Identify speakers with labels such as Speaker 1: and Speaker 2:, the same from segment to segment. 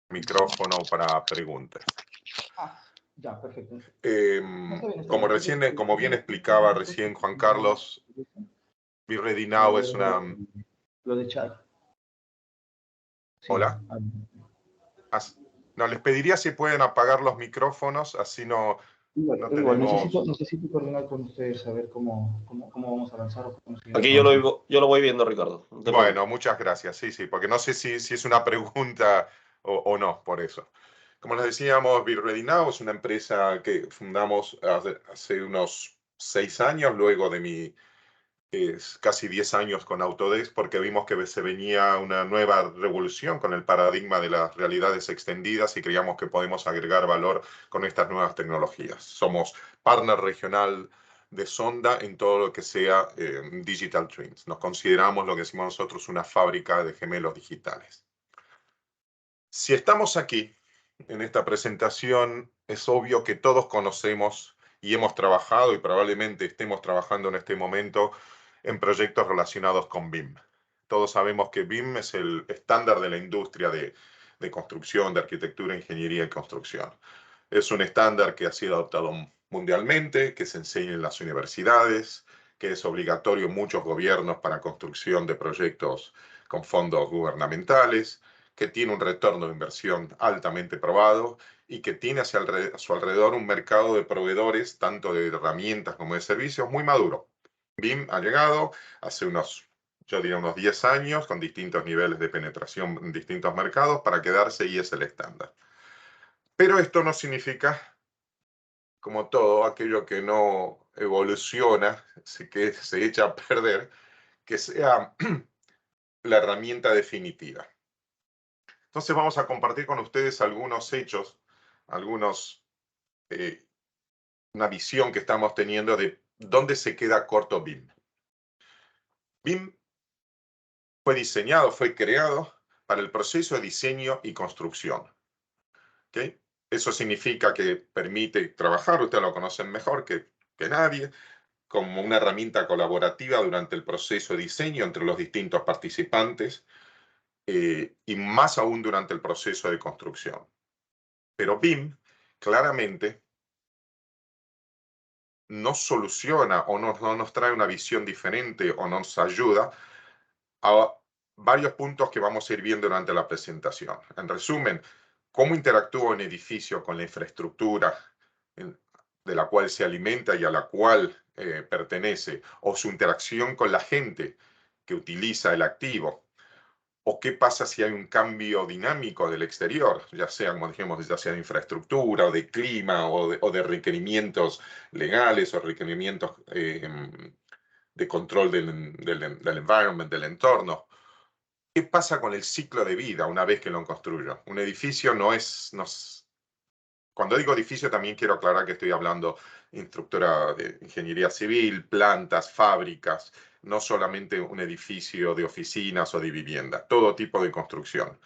Speaker 1: micrófono para preguntas.
Speaker 2: Ya, perfecto.
Speaker 1: Como bien explicaba recién Juan Carlos, Be Ready Now es una...
Speaker 2: Lo de chat.
Speaker 1: ¿Hola? No, les pediría si pueden apagar los micrófonos, así no tenemos...
Speaker 2: Necesito coordinar con ustedes, saber cómo vamos a avanzar. O cómo
Speaker 3: Aquí yo lo voy viendo, Ricardo.
Speaker 1: Bueno, muchas gracias. Sí, porque no sé si es una pregunta o no, por eso. Como les decíamos, Be Ready Now es una empresa que fundamos hace unos 6 años, luego de mi casi 10 años con Autodesk, porque vimos que se venía una nueva revolución con el paradigma de las realidades extendidas y creíamos que podemos agregar valor con estas nuevas tecnologías. Somos partner regional de Sonda en todo lo que sea Digital Twins. Nos consideramos lo que decimos nosotros una fábrica de gemelos digitales. Si estamos aquí en esta presentación, es obvio que todos conocemos y hemos trabajado y probablemente estemos trabajando en este momento en proyectos relacionados con BIM. Todos sabemos que BIM es el estándar de la industria de construcción, de arquitectura, ingeniería y construcción. Es un estándar que ha sido adoptado mundialmente, que se enseña en las universidades, que es obligatorio en muchos gobiernos para construcción de proyectos con fondos gubernamentales, que tiene un retorno de inversión altamente probado y que tiene a su alrededor un mercado de proveedores, tanto de herramientas como de servicios, muy maduro. BIM ha llegado hace unos 10 años, con distintos niveles de penetración en distintos mercados, para quedarse y es el estándar. Pero esto no significa, como todo, aquello que no evoluciona, que se echa a perder, que sea la herramienta definitiva. Entonces vamos a compartir con ustedes algunos hechos, una visión que estamos teniendo de dónde se queda corto BIM. BIM fue diseñado, fue creado para el proceso de diseño y construcción. ¿Okay? Eso significa que permite trabajar, ustedes lo conocen mejor que nadie, como una herramienta colaborativa durante el proceso de diseño entre los distintos participantes y más aún durante el proceso de construcción. Pero BIM claramente nos soluciona o no nos trae una visión diferente o nos ayuda a varios puntos que vamos a ir viendo durante la presentación. En resumen, cómo interactúa un edificio con la infraestructura de la cual se alimenta y a la cual pertenece, o su interacción con la gente que utiliza el activo, o qué pasa si hay un cambio dinámico del exterior, ya sea, como dijimos, ya sea de infraestructura, o de clima, o de requerimientos legales, o requerimientos de control del environment, del entorno. ¿Qué pasa con el ciclo de vida una vez que lo construyo? Un edificio no es... Cuando digo edificio también quiero aclarar que estoy hablando de estructura de ingeniería civil, plantas, fábricas, no solamente un edificio de oficinas o de vivienda, todo tipo de construcción.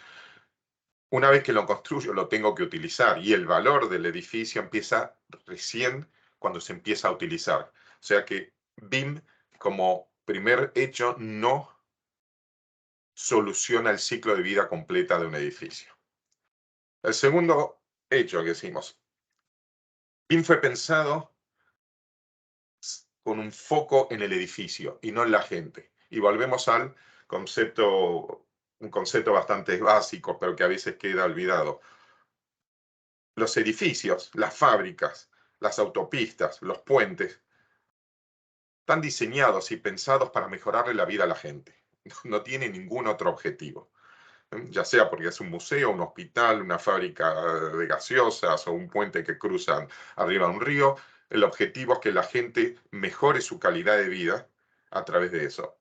Speaker 1: Una vez que lo construyo lo tengo que utilizar y el valor del edificio empieza recién cuando se empieza a utilizar. O sea que BIM como primer hecho no soluciona el ciclo de vida completa de un edificio. El segundo hecho que decimos, BIM fue pensado con un foco en el edificio y no en la gente. Y volvemos al concepto, un concepto bastante básico, pero que a veces queda olvidado. Los edificios, las fábricas, las autopistas, los puentes, están diseñados y pensados para mejorarle la vida a la gente. No tiene ningún otro objetivo. Ya sea porque es un museo, un hospital, una fábrica de gaseosas o un puente que cruzan arriba de un río, el objetivo es que la gente mejore su calidad de vida a través de eso.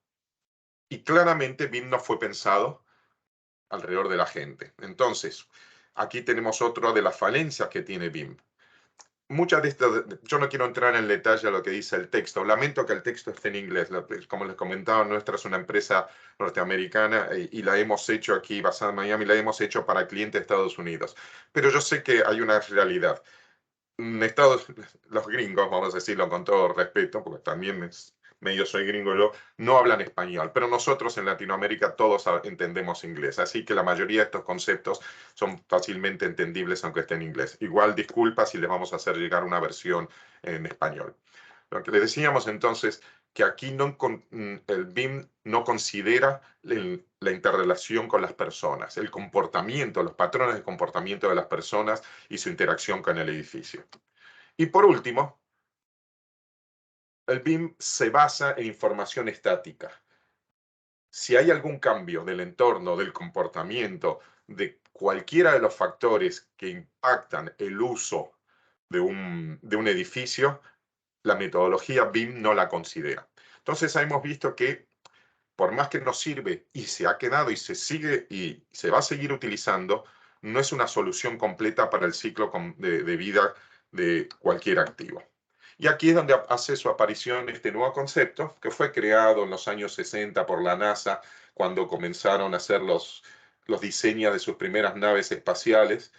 Speaker 1: Y claramente BIM no fue pensado alrededor de la gente. Entonces, aquí tenemos otra de las falencias que tiene BIM. Muchas de estas, yo no quiero entrar en detalle a lo que dice el texto. Lamento que el texto esté en inglés. Como les comentaba, nuestra es una empresa norteamericana y la hemos hecho aquí, basada en Miami, la hemos hecho para clientes de Estados Unidos. Pero yo sé que hay una realidad. Los gringos, vamos a decirlo con todo respeto, porque también medio soy gringo yo, no hablan español, pero nosotros en Latinoamérica todos entendemos inglés, así que la mayoría de estos conceptos son fácilmente entendibles aunque esté en inglés. Igual disculpa si les vamos a hacer llegar una versión en español. Lo que le decíamos entonces, que aquí el BIM no considera la interrelación con las personas, el comportamiento, los patrones de comportamiento de las personas y su interacción con el edificio. Y por último, el BIM se basa en información estática. Si hay algún cambio del entorno, del comportamiento, de cualquiera de los factores que impactan el uso de un edificio, la metodología BIM no la considera. Entonces hemos visto que por más que nos sirve y se ha quedado y se sigue y se va a seguir utilizando, no es una solución completa para el ciclo de vida de cualquier activo. Y aquí es donde hace su aparición este nuevo concepto, que fue creado en los años 60 por la NASA, cuando comenzaron a hacer los diseños de sus primeras naves espaciales.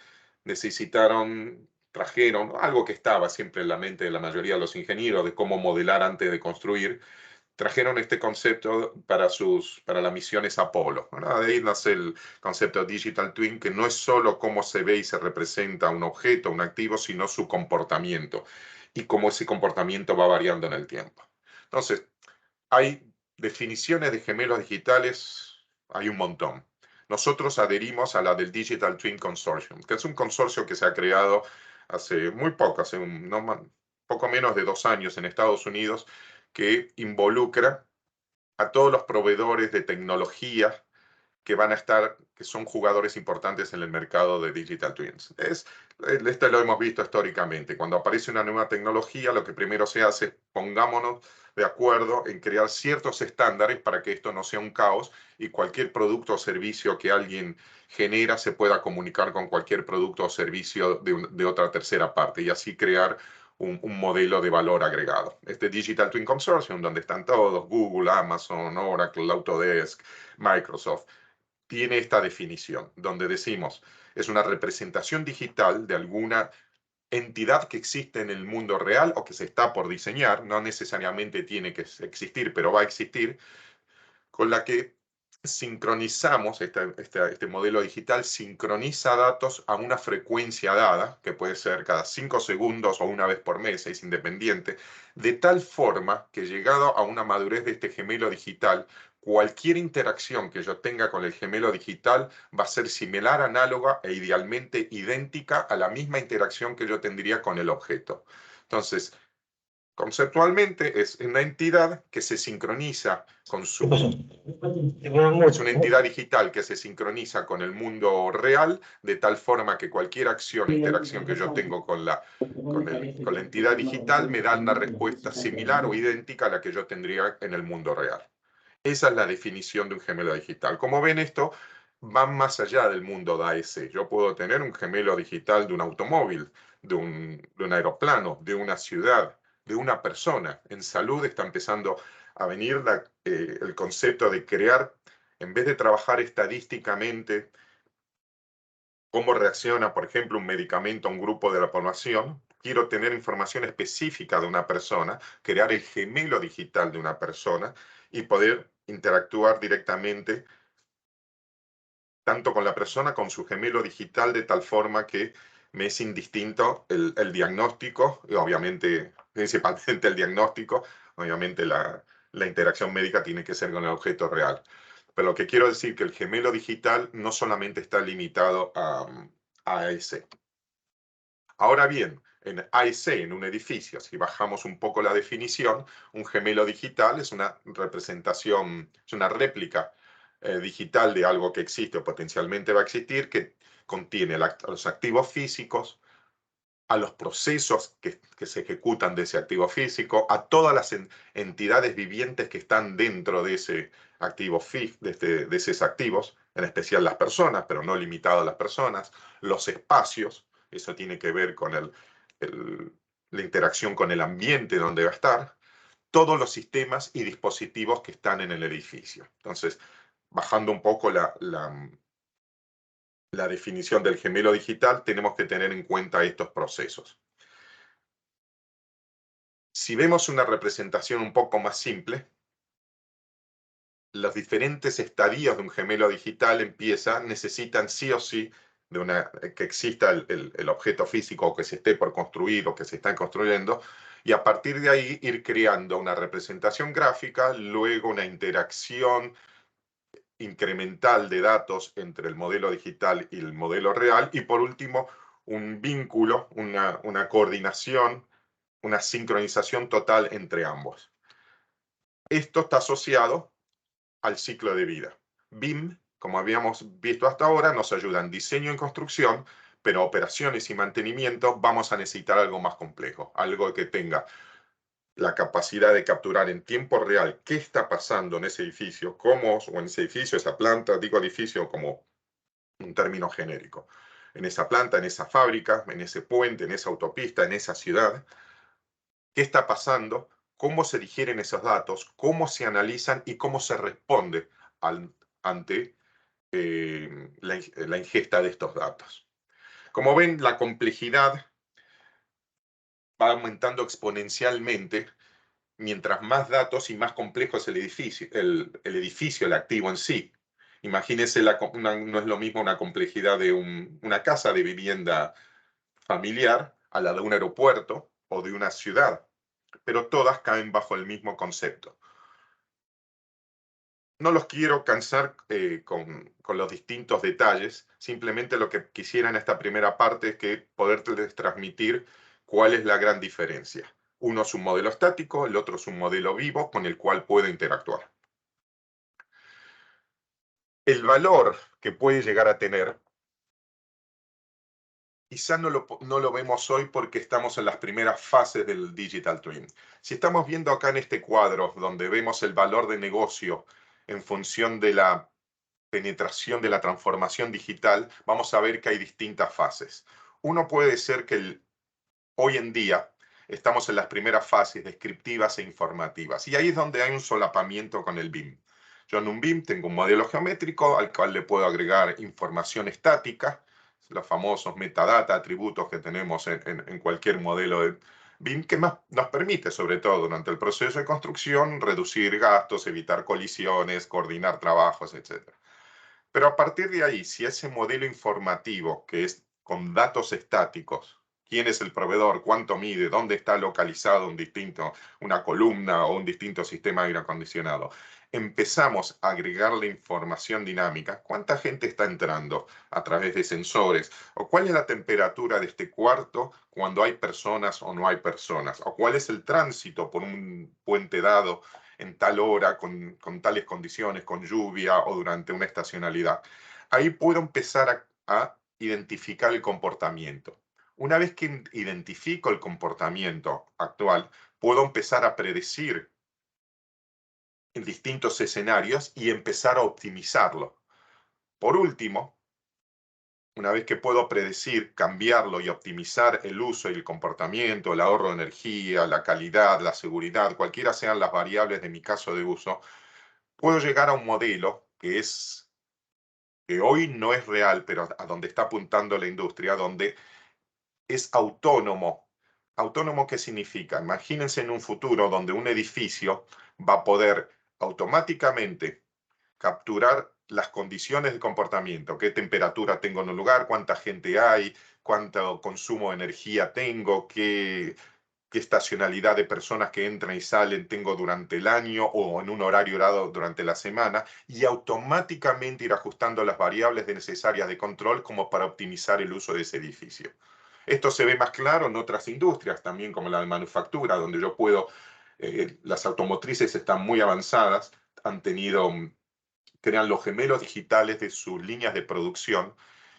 Speaker 1: Trajeron algo que estaba siempre en la mente de la mayoría de los ingenieros, de cómo modelar antes de construir. Trajeron este concepto para las misiones Apolo, ¿verdad? De ahí nace el concepto Digital Twin, que no es solo cómo se ve y se representa un objeto, un activo, sino su comportamiento y cómo ese comportamiento va variando en el tiempo. Entonces, hay definiciones de gemelos digitales, hay un montón. Nosotros adherimos a la del Digital Twin Consortium, que es un consorcio que se ha creado hace muy poco, poco menos de 2 años en Estados Unidos, que involucra a todos los proveedores de tecnología que son jugadores importantes en el mercado de Digital Twins. Esto lo hemos visto históricamente. Cuando aparece una nueva tecnología, lo que primero se hace es pongámonos de acuerdo en crear ciertos estándares para que esto no sea un caos y cualquier producto o servicio que alguien genera se pueda comunicar con cualquier producto o servicio de otra tercera parte y así crear un modelo de valor agregado. Este Digital Twin Consortium, donde están todos, Google, Amazon, Oracle, Autodesk, Microsoft, tiene esta definición, donde decimos, es una representación digital de alguna entidad que existe en el mundo real o que se está por diseñar, no necesariamente tiene que existir, pero va a existir, con la que sincronizamos, este modelo digital sincroniza datos a una frecuencia dada, que puede ser cada 5 segundos o una vez por mes, es independiente, de tal forma que llegado a una madurez de este gemelo digital, cualquier interacción que yo tenga con el gemelo digital va a ser similar, análoga e idealmente idéntica a la misma interacción que yo tendría con el objeto. Entonces, conceptualmente es una entidad que se sincroniza con su... Es una entidad digital que se sincroniza con el mundo real, de tal forma que cualquier acción o interacción que yo tengo con la entidad digital me da una respuesta similar o idéntica a la que yo tendría en el mundo real. Esa es la definición de un gemelo digital. Como ven, esto va más allá del mundo de AEC. Yo puedo tener un gemelo digital de un automóvil, de un aeroplano, de una ciudad, de una persona. En salud está empezando a venir el concepto de crear, en vez de trabajar estadísticamente cómo reacciona, por ejemplo, un medicamento a un grupo de la población, quiero tener información específica de una persona, crear el gemelo digital de una persona y poder interactuar directamente tanto con la persona, con su gemelo digital, de tal forma que me es indistinto el diagnóstico, y obviamente, principalmente el diagnóstico, obviamente la interacción médica tiene que ser con el objeto real. Pero lo que quiero decir que el gemelo digital no solamente está limitado a AEC. Ahora bien, en AEC, en un edificio, si bajamos un poco la definición, un gemelo digital es una representación, es una réplica digital de algo que existe o potencialmente va a existir, que contiene a los activos físicos, a los procesos que se ejecutan de ese activo físico, a todas las entidades vivientes que están dentro de ese activo de esos activos, en especial las personas, pero no limitado a las personas, los espacios, eso tiene que ver con la interacción con el ambiente donde va a estar, todos los sistemas y dispositivos que están en el edificio. Entonces, bajando un poco la definición del gemelo digital, tenemos que tener en cuenta estos procesos. Si vemos una representación un poco más simple, los diferentes estadios de un gemelo digital necesitan sí o sí que exista el objeto físico o que se esté por construir o que se está construyendo, y a partir de ahí ir creando una representación gráfica, luego una interacción incremental de datos entre el modelo digital y el modelo real, y por último un vínculo, una coordinación, una sincronización total entre ambos. Esto está asociado al ciclo de vida. BIM, como habíamos visto hasta ahora, nos ayuda en diseño y construcción, pero operaciones y mantenimiento vamos a necesitar algo más complejo, algo que tenga la capacidad de capturar en tiempo real qué está pasando en ese edificio, o en ese edificio, esa planta, digo edificio como un término genérico, en esa planta, en esa fábrica, en ese puente, en esa autopista, en esa ciudad, qué está pasando, cómo se digieren esos datos, cómo se analizan y cómo se responde ante la ingesta de estos datos. Como ven, la complejidad va aumentando exponencialmente mientras más datos y más complejo es el edificio, el activo en sí. Imagínense, no es lo mismo una complejidad de una casa de vivienda familiar a la de un aeropuerto o de una ciudad, pero todas caen bajo el mismo concepto. No los quiero cansar con los distintos detalles, simplemente lo que quisiera en esta primera parte es que poderles transmitir cuál es la gran diferencia. Uno es un modelo estático, el otro es un modelo vivo con el cual puedo interactuar. El valor que puede llegar a tener, quizá no lo vemos hoy porque estamos en las primeras fases del Digital Twin. Si estamos viendo acá en este cuadro, donde vemos el valor de negocio en función de la penetración de la transformación digital, vamos a ver que hay distintas fases. Uno puede ser que hoy en día estamos en las primeras fases descriptivas e informativas, y ahí es donde hay un solapamiento con el BIM. Yo en un BIM tengo un modelo geométrico al cual le puedo agregar información estática, los famosos metadata, atributos que tenemos en cualquier modelo de BIM, que nos permite, sobre todo durante el proceso de construcción, reducir gastos, evitar colisiones, coordinar trabajos, etc. Pero a partir de ahí, si ese modelo informativo, que es con datos estáticos, quién es el proveedor, cuánto mide, dónde está localizado una columna o un distinto sistema de aire acondicionado, empezamos a agregarle información dinámica, cuánta gente está entrando a través de sensores, o cuál es la temperatura de este cuarto cuando hay personas o no hay personas, o cuál es el tránsito por un puente dado en tal hora, con tales condiciones, con lluvia o durante una estacionalidad. Ahí puedo empezar a identificar el comportamiento. Una vez que identifico el comportamiento actual, puedo empezar a predecir en distintos escenarios y empezar a optimizarlo. Por último, una vez que puedo predecir, cambiarlo y optimizar el uso y el comportamiento, el ahorro de energía, la calidad, la seguridad, cualquiera sean las variables de mi caso de uso, puedo llegar a un modelo que hoy no es real, pero a donde está apuntando la industria, donde es autónomo. ¿Autónomo qué significa? Imagínense en un futuro donde un edificio va a poder automáticamente capturar las condiciones de comportamiento, qué temperatura tengo en un lugar, cuánta gente hay, cuánto consumo de energía tengo, qué estacionalidad de personas que entran y salen tengo durante el año o en un horario dado durante la semana, y automáticamente ir ajustando las variables necesarias de control como para optimizar el uso de ese edificio. Esto se ve más claro en otras industrias también, como la de manufactura, donde yo puedo, las automotrices están muy avanzadas, crean los gemelos digitales de sus líneas de producción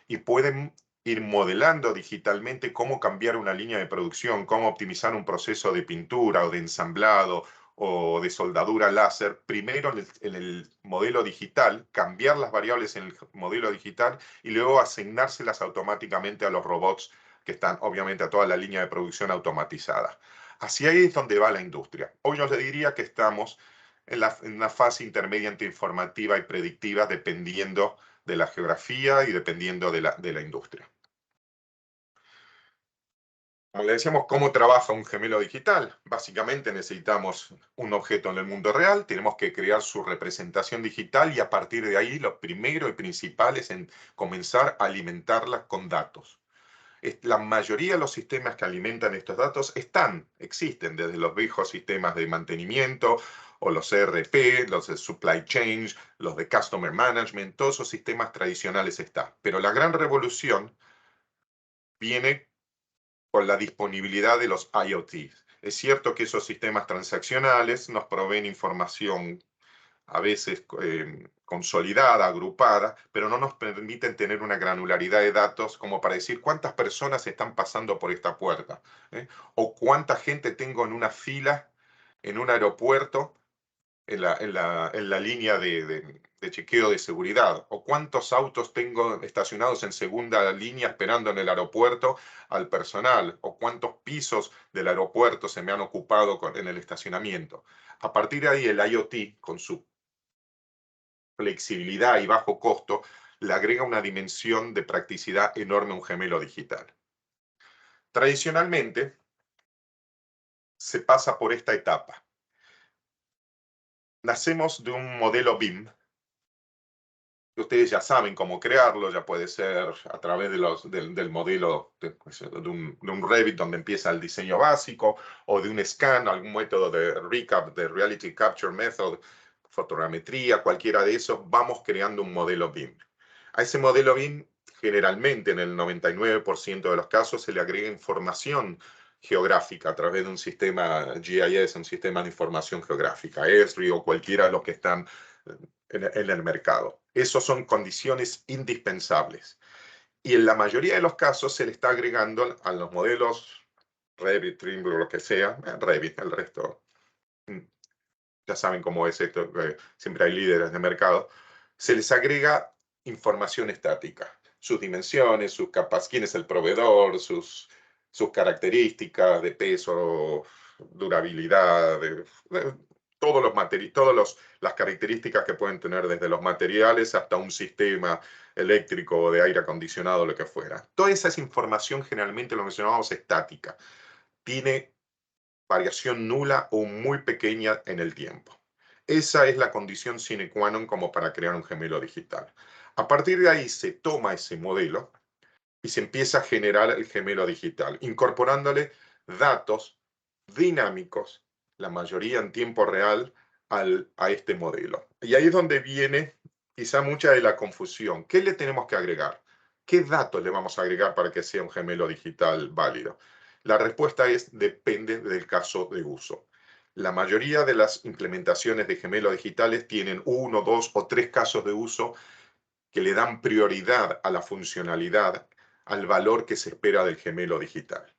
Speaker 1: y pueden ir modelando digitalmente cómo cambiar una línea de producción, cómo optimizar un proceso de pintura o de ensamblado o de soldadura láser, primero en el modelo digital, cambiar las variables en el modelo digital y luego asignárselas automáticamente a los robots que están obviamente a toda la línea de producción automatizada. Hacia ahí es donde va la industria. Hoy yo le diría que estamos en una fase intermedia entre informativa y predictiva, dependiendo de la geografía y dependiendo de la industria. Como le decíamos, ¿cómo trabaja un gemelo digital? Básicamente necesitamos un objeto en el mundo real, tenemos que crear su representación digital y a partir de ahí lo primero y principal es comenzar a alimentarla con datos. La mayoría de los sistemas que alimentan estos datos existen desde los viejos sistemas de mantenimiento o los ERP, los de supply chain, los de customer management, todos esos sistemas tradicionales están. Pero la gran revolución viene con la disponibilidad de los IoT. Es cierto que esos sistemas transaccionales nos proveen información a veces consolidada, agrupada, pero no nos permiten tener una granularidad de datos como para decir cuántas personas están pasando por esta puerta, o cuánta gente tengo en una fila en un aeropuerto en la línea de chequeo de seguridad, o cuántos autos tengo estacionados en segunda línea esperando en el aeropuerto al personal, o cuántos pisos del aeropuerto se me han ocupado en el estacionamiento. A partir de ahí, el IoT, con su flexibilidad y bajo costo, le agrega una dimensión de practicidad enorme a un gemelo digital. Tradicionalmente, se pasa por esta etapa. Nacemos de un modelo BIM. Ustedes ya saben cómo crearlo, ya puede ser a través del modelo de un Revit donde empieza el diseño básico, o de un scan, algún método de recap, de Reality Capture Method, fotogrametría, cualquiera de esos, vamos creando un modelo BIM. A ese modelo BIM, generalmente en el 99% de los casos, se le agrega información geográfica a través de un sistema GIS, un sistema de información geográfica, Esri o cualquiera de los que están en el mercado. Esas son condiciones indispensables. Y en la mayoría de los casos se le está agregando a los modelos Revit, Trimble o lo que sea, Revit, el resto, ya saben cómo es esto, siempre hay líderes de mercado, se les agrega información estática, sus dimensiones, sus capas, quién es el proveedor, sus características de peso, durabilidad, todas las características que pueden tener desde los materiales hasta un sistema eléctrico o de aire acondicionado, lo que fuera. Toda esa es información generalmente lo mencionábamos estática. Tiene variación nula o muy pequeña en el tiempo. Esa es la condición sine qua non como para crear un gemelo digital. A partir de ahí se toma ese modelo y se empieza a generar el gemelo digital, incorporándole datos dinámicos, la mayoría en tiempo real, a este modelo. Y ahí es donde viene quizá mucha de la confusión. ¿Qué le tenemos que agregar? ¿Qué datos le vamos a agregar para que sea un gemelo digital válido? La respuesta es depende del caso de uso. La mayoría de las implementaciones de gemelos digitales tienen 1, 2 o 3 casos de uso que le dan prioridad a la funcionalidad, al valor que se espera del gemelo digital.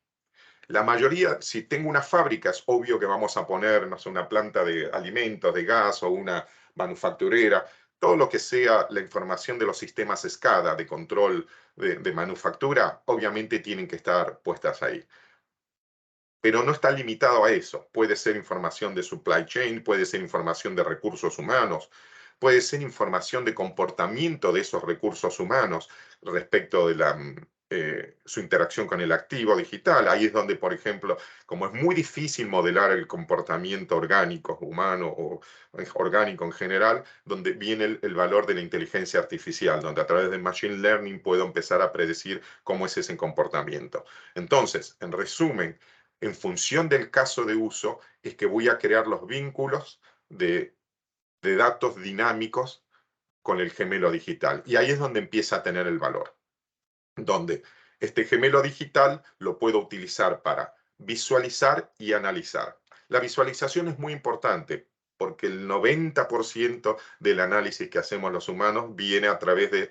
Speaker 1: La mayoría, si tengo una fábrica, es obvio que vamos a poner, no sé, una planta de alimentos, de gas o una manufacturera, todo lo que sea la información de los sistemas SCADA, de control de manufactura, obviamente tienen que estar puestas ahí. Pero no está limitado a eso. Puede ser información de supply chain, puede ser información de recursos humanos, puede ser información de comportamiento de esos recursos humanos respecto de su interacción con el activo digital. Ahí es donde, por ejemplo, como es muy difícil modelar el comportamiento orgánico, humano o orgánico en general, donde viene el valor de la inteligencia artificial, donde a través del machine learning puedo empezar a predecir cómo es ese comportamiento. Entonces, en resumen, en función del caso de uso, es que voy a crear los vínculos de datos dinámicos con el gemelo digital. Y ahí es donde empieza a tener el valor. Donde este gemelo digital lo puedo utilizar para visualizar y analizar. La visualización es muy importante porque el 90% del análisis que hacemos los humanos viene a través de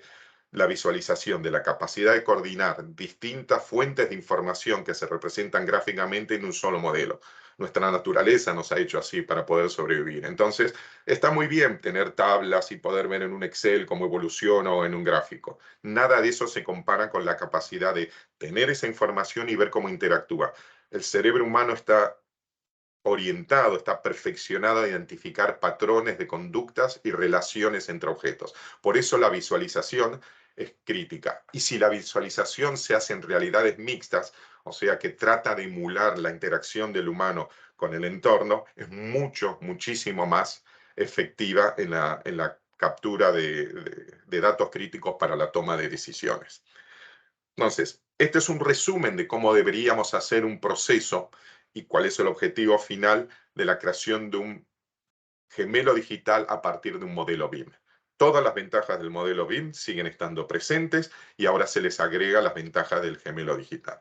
Speaker 1: la visualización, de la capacidad de coordinar distintas fuentes de información que se representan gráficamente en un solo modelo. Nuestra naturaleza nos ha hecho así para poder sobrevivir. Entonces, está muy bien tener tablas y poder ver en un Excel cómo evoluciona o en un gráfico. Nada de eso se compara con la capacidad de tener esa información y ver cómo interactúa. El cerebro humano está orientado, está perfeccionado a identificar patrones de conductas y relaciones entre objetos. Por eso la visualización es crítica. Y si la visualización se hace en realidades mixtas, o sea que trata de emular la interacción del humano con el entorno, es muchísimo más efectiva en la captura de datos críticos para la toma de decisiones. Entonces, este es un resumen de cómo deberíamos hacer un proceso y cuál es el objetivo final de la creación de un gemelo digital a partir de un modelo BIM. Todas las ventajas del modelo BIM siguen estando presentes y ahora se les agrega las ventajas del gemelo digital.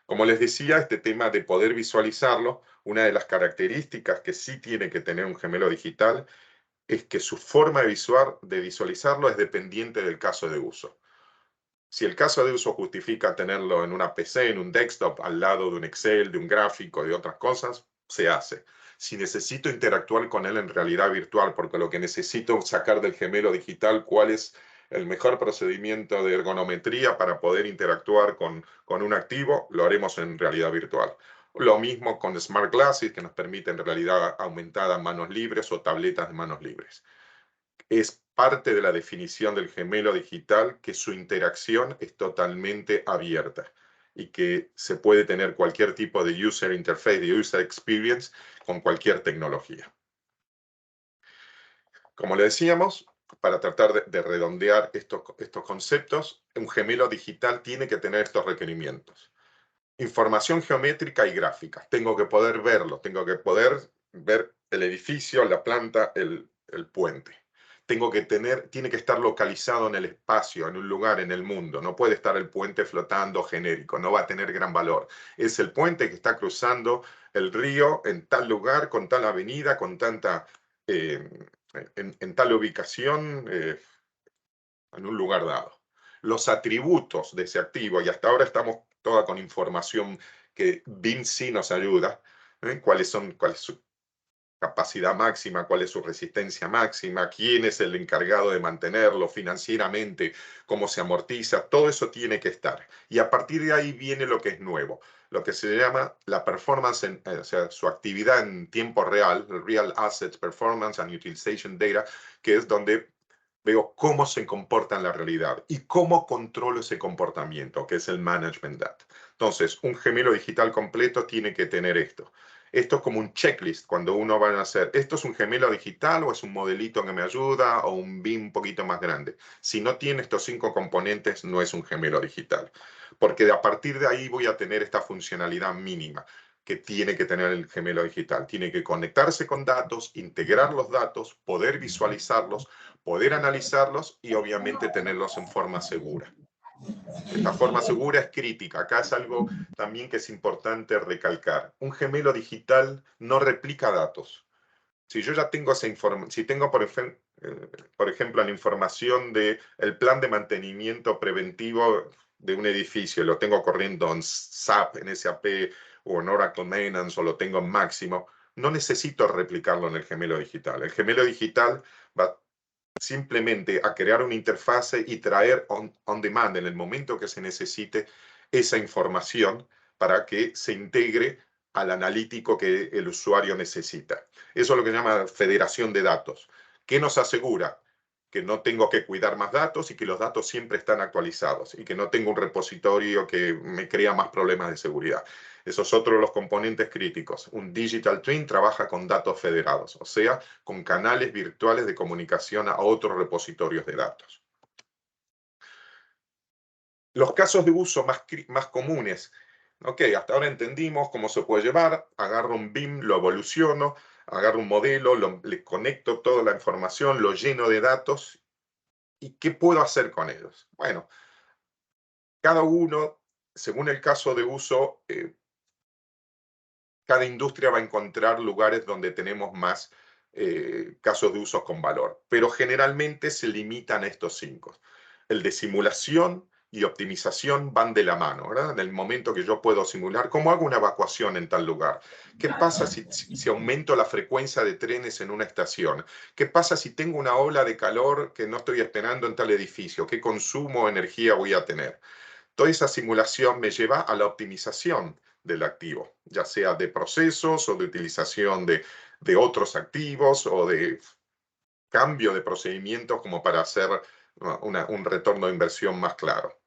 Speaker 1: Como les decía, este tema de poder visualizarlo, una de las características que sí tiene que tener un gemelo digital es que su forma de visualizarlo es dependiente del caso de uso. Si el caso de uso justifica tenerlo en una PC, en un desktop, al lado de un Excel, de un gráfico, de otras cosas, se hace. Si necesito interactuar con él en realidad virtual, porque lo que necesito sacar del gemelo digital, cuál es el mejor procedimiento de ergonometría para poder interactuar con un activo, lo haremos en realidad virtual. Lo mismo con Smart Glasses, que nos permiten realidad aumentada manos libres o tabletas de manos libres. Es parte de la definición del gemelo digital que su interacción es totalmente abierta y que se puede tener cualquier tipo de user interface, de user experience con cualquier tecnología. Como le decíamos, para tratar de redondear estos conceptos, un gemelo digital tiene que tener estos requerimientos. Información geométrica y gráfica. Tengo que poder verlo, tengo que poder ver el edificio, la planta, el puente. Tiene que estar localizado en el espacio, en un lugar, en el mundo. No puede estar el puente flotando genérico, no va a tener gran valor. Es el puente que está cruzando el río en tal lugar, con tal avenida, con tanta, en tal ubicación, en un lugar dado. Los atributos de ese activo, y hasta ahora estamos toda con información que BIM sí nos ayuda, cuál es su capacidad máxima, cuál es su resistencia máxima, quién es el encargado de mantenerlo financieramente, cómo se amortiza, todo eso tiene que estar. Y a partir de ahí viene lo que es nuevo, lo que se llama la performance, o sea, su actividad en tiempo real, el Real Assets Performance and Utilization Data, que es donde veo cómo se comporta en la realidad y cómo controlo ese comportamiento, que es el Management Data. Entonces, un gemelo digital completo tiene que tener esto. Esto es como un checklist cuando uno va a hacer, ¿esto es un gemelo digital o es un modelito que me ayuda o un BIM un poquito más grande? Si no tiene estos 5 componentes, no es un gemelo digital. Porque a partir de ahí voy a tener esta funcionalidad mínima que tiene que tener el gemelo digital. Tiene que conectarse con datos, integrar los datos, poder visualizarlos, poder analizarlos y obviamente tenerlos en forma segura. Esta forma segura es crítica. Acá es algo también que es importante recalcar. Un gemelo digital no replica datos. Si yo ya tengo esa información, si tengo, por ejemplo, la información del plan de mantenimiento preventivo de un edificio, lo tengo corriendo en SAP, en SAP o en Oracle Maintenance, o lo tengo en Máximo, no necesito replicarlo en el gemelo digital. El gemelo digital va simplemente a crear una interfase y traer on demand en el momento que se necesite esa información para que se integre al analítico que el usuario necesita. Eso es lo que se llama federación de datos. ¿Qué nos asegura? Que no tengo que cuidar más datos y que los datos siempre están actualizados y que no tengo un repositorio que me crea más problemas de seguridad. Eso es otro de los componentes críticos. Un Digital Twin trabaja con datos federados, o sea, con canales virtuales de comunicación a otros repositorios de datos. Los casos de uso más comunes. Ok, hasta ahora entendimos cómo se puede llevar. Agarro un BIM, lo evoluciono, agarro un modelo, le conecto toda la información, lo lleno de datos. ¿Y qué puedo hacer con ellos? Bueno, cada uno, según el caso de uso, cada industria va a encontrar lugares donde tenemos más casos de uso con valor, pero generalmente se limitan a estos 5. El de simulación y optimización van de la mano, ¿verdad? En el momento que yo puedo simular, ¿cómo hago una evacuación en tal lugar? ¿Qué pasa si aumento la frecuencia de trenes en una estación? ¿Qué pasa si tengo una ola de calor que no estoy esperando en tal edificio? ¿Qué consumo de energía voy a tener? Toda esa simulación me lleva a la optimización del activo, ya sea de procesos o de utilización de otros activos o de cambio de procedimientos como para hacer un retorno de inversión más claro.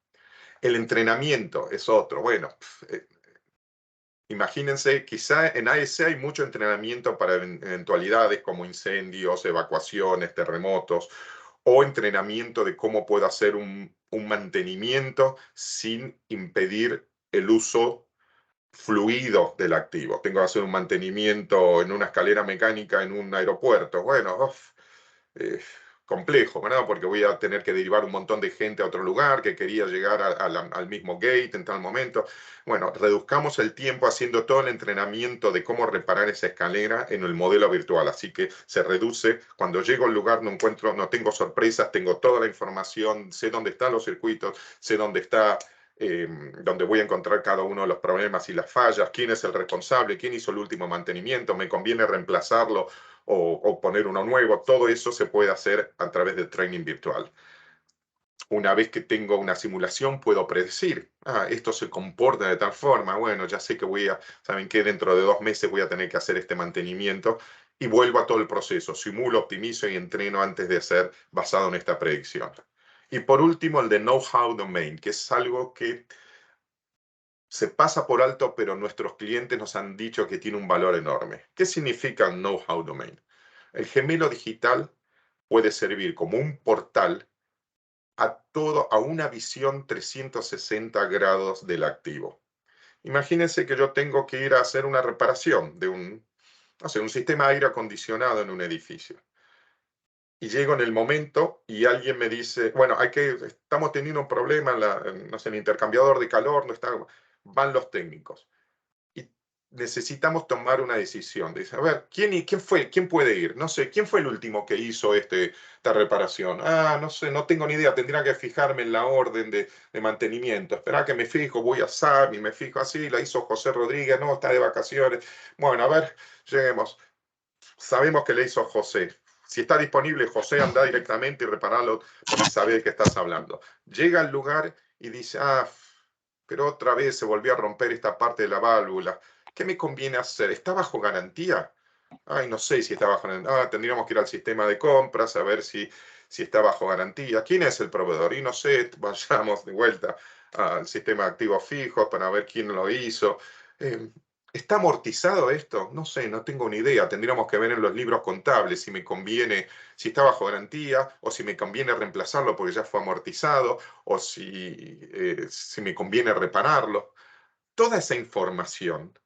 Speaker 1: El entrenamiento es otro. Bueno, imagínense, quizá en AEC hay mucho entrenamiento para eventualidades como incendios, evacuaciones, terremotos, o entrenamiento de cómo puedo hacer un mantenimiento sin impedir el uso fluido del activo. Tengo que hacer un mantenimiento en una escalera mecánica en un aeropuerto. Bueno, complejo, ¿verdad? Porque voy a tener que derivar un montón de gente a otro lugar que quería llegar al mismo gate en tal momento. Bueno, reduzcamos el tiempo haciendo todo el entrenamiento de cómo reparar esa escalera en el modelo virtual. Así que se reduce, cuando llego al lugar no tengo sorpresas, tengo toda la información, sé dónde están los circuitos, sé dónde está donde voy a encontrar cada uno de los problemas y las fallas, quién es el responsable, quién hizo el último mantenimiento, me conviene reemplazarlo o poner uno nuevo. Todo eso se puede hacer a través de training virtual. Una vez que tengo una simulación, puedo predecir, esto se comporta de tal forma, bueno, ya sé que saben que dentro de 2 meses voy a tener que hacer este mantenimiento y vuelvo a todo el proceso, simulo, optimizo y entreno antes de hacer basado en esta predicción. Y por último, el de know-how domain, que es algo que se pasa por alto, pero nuestros clientes nos han dicho que tiene un valor enorme. ¿Qué significa know-how domain? El gemelo digital puede servir como un portal a una visión 360 grados del activo. Imagínense que yo tengo que ir a hacer una reparación de un sistema de aire acondicionado en un edificio. Y llego en el momento y alguien me dice, bueno, estamos teniendo un problema no sé, el intercambiador de calor, no está, van los técnicos. Y necesitamos tomar una decisión. Dice, a ver, ¿quién puede ir? No sé, ¿quién fue el último que hizo esta reparación? No sé, no tengo ni idea, tendría que fijarme en la orden de mantenimiento. Espera que me fijo, voy a SAP y me fijo así, la hizo José Rodríguez, no, está de vacaciones. Bueno, a ver, lleguemos. Sabemos que le hizo José. Si está disponible, José, anda directamente y reparalo porque sabe de qué estás hablando. Llega al lugar y dice, pero otra vez se volvió a romper esta parte de la válvula. ¿Qué me conviene hacer? ¿Está bajo garantía? Ay, no sé si está bajo garantía. Tendríamos que ir al sistema de compras a ver si está bajo garantía. ¿Quién es el proveedor? Y no sé, vayamos de vuelta al sistema de activos fijos para ver quién lo hizo. ¿Está amortizado esto? No sé, no tengo ni idea. Tendríamos que ver en los libros contables si me conviene, si está bajo garantía o si me conviene reemplazarlo porque ya fue amortizado o si me conviene repararlo. Toda esa información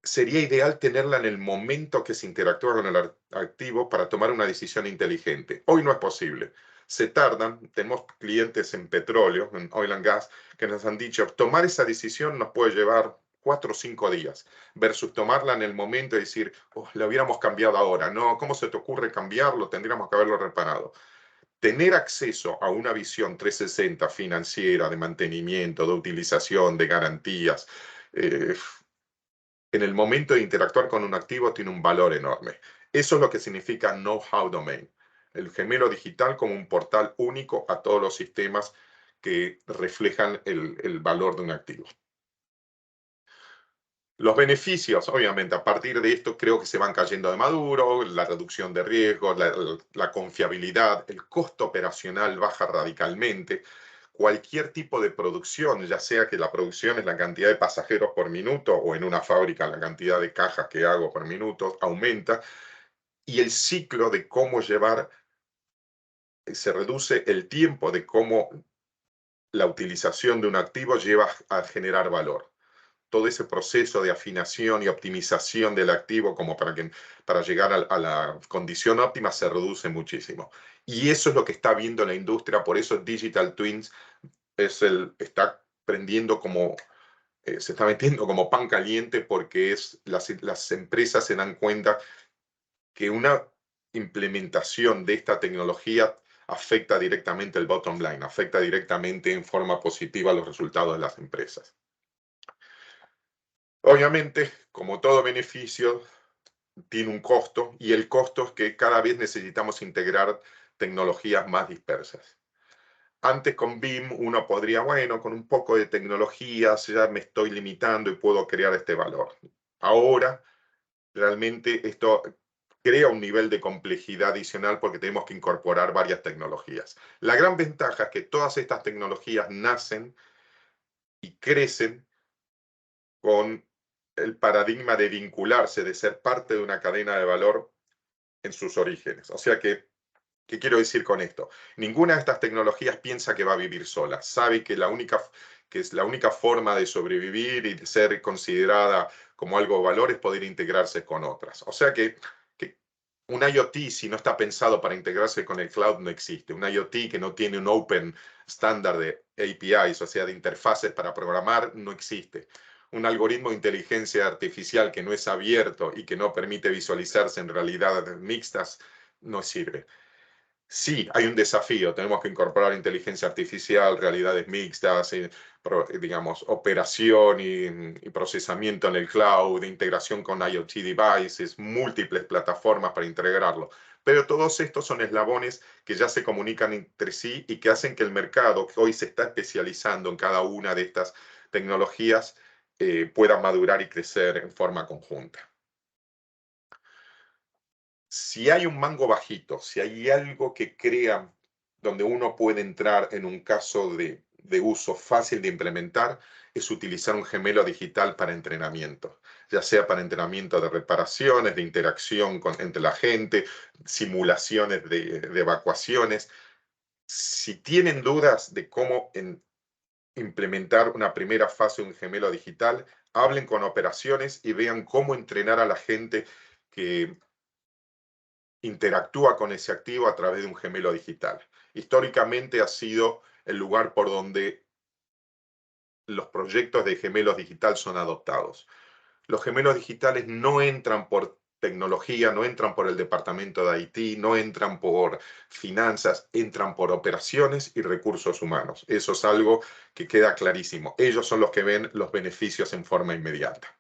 Speaker 1: sería ideal tenerla en el momento que se interactúa con el activo para tomar una decisión inteligente. Hoy no es posible. Se tardan, tenemos clientes en petróleo, en oil and gas, que nos han dicho, tomar esa decisión nos puede llevar 4 o 5 días, versus tomarla en el momento y decir, la hubiéramos cambiado ahora. No, ¿cómo se te ocurre cambiarlo? Tendríamos que haberlo reparado. Tener acceso a una visión 360 financiera, de mantenimiento, de utilización, de garantías, en el momento de interactuar con un activo tiene un valor enorme. Eso es lo que significa know-how domain. El gemelo digital como un portal único a todos los sistemas que reflejan el valor de un activo. Los beneficios, obviamente, a partir de esto creo que se van cayendo de maduro, la reducción de riesgos, la confiabilidad, el costo operacional baja radicalmente. Cualquier tipo de producción, ya sea que la producción es la cantidad de pasajeros por minuto o en una fábrica la cantidad de cajas que hago por minuto, aumenta. Y el ciclo de cómo se reduce el tiempo de cómo la utilización de un activo lleva a generar valor. Todo ese proceso de afinación y optimización del activo como para llegar a la condición óptima se reduce muchísimo. Y eso es lo que está viendo la industria, por eso Digital Twins está prendiendo se está metiendo como pan caliente porque las empresas se dan cuenta que una implementación de esta tecnología afecta directamente el bottom line, afecta directamente en forma positiva los resultados de las empresas. Obviamente, como todo beneficio, tiene un costo y el costo es que cada vez necesitamos integrar tecnologías más dispersas. Antes con BIM uno podría, bueno, con un poco de tecnologías ya me estoy limitando y puedo crear este valor. Ahora, realmente esto crea un nivel de complejidad adicional porque tenemos que incorporar varias tecnologías. La gran ventaja es que todas estas tecnologías nacen y crecen con el paradigma de vincularse, de ser parte de una cadena de valor en sus orígenes. O sea que, ¿qué quiero decir con esto? Ninguna de estas tecnologías piensa que va a vivir sola. Sabe que es la única forma de sobrevivir y de ser considerada como algo de valor es poder integrarse con otras. O sea que un IoT, si no está pensado para integrarse con el cloud, no existe. Un IoT que no tiene un open estándar de APIs, o sea, de interfaces para programar, no existe. Un algoritmo de inteligencia artificial que no es abierto y que no permite visualizarse en realidades mixtas, no sirve. Sí, hay un desafío. Tenemos que incorporar inteligencia artificial, realidades mixtas, digamos, operación y procesamiento en el cloud, integración con IoT devices, múltiples plataformas para integrarlo. Pero todos estos son eslabones que ya se comunican entre sí y que hacen que el mercado, que hoy se está especializando en cada una de estas tecnologías, pueda madurar y crecer en forma conjunta. Si hay un mango bajito, si hay algo que crea donde uno puede entrar en un caso de uso fácil de implementar, es utilizar un gemelo digital para entrenamiento, ya sea para entrenamiento de reparaciones, de interacción entre la gente, simulaciones de evacuaciones. Si tienen dudas de cómo implementar una primera fase de un gemelo digital, hablen con operaciones y vean cómo entrenar a la gente que interactúa con ese activo a través de un gemelo digital. Históricamente ha sido el lugar por donde los proyectos de gemelos digital son adoptados. Los gemelos digitales no entran por tecnología, no entran por el departamento de IT, no entran por finanzas, entran por operaciones y recursos humanos. Eso es algo que queda clarísimo. Ellos son los que ven los beneficios en forma inmediata.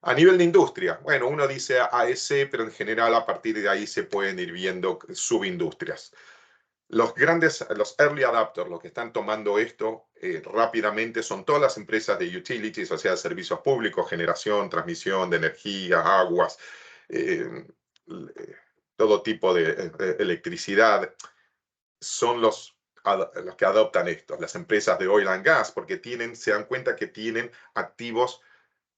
Speaker 1: A nivel de industria, bueno, uno dice AEC, pero en general a partir de ahí se pueden ir viendo subindustrias. Los early adapters, los que están tomando esto rápidamente, son todas las empresas de utilities, o sea, servicios públicos, generación, transmisión de energía, aguas, eh, todo tipo de electricidad. Son los que adoptan esto, las empresas de oil and gas, porque se dan cuenta que tienen activos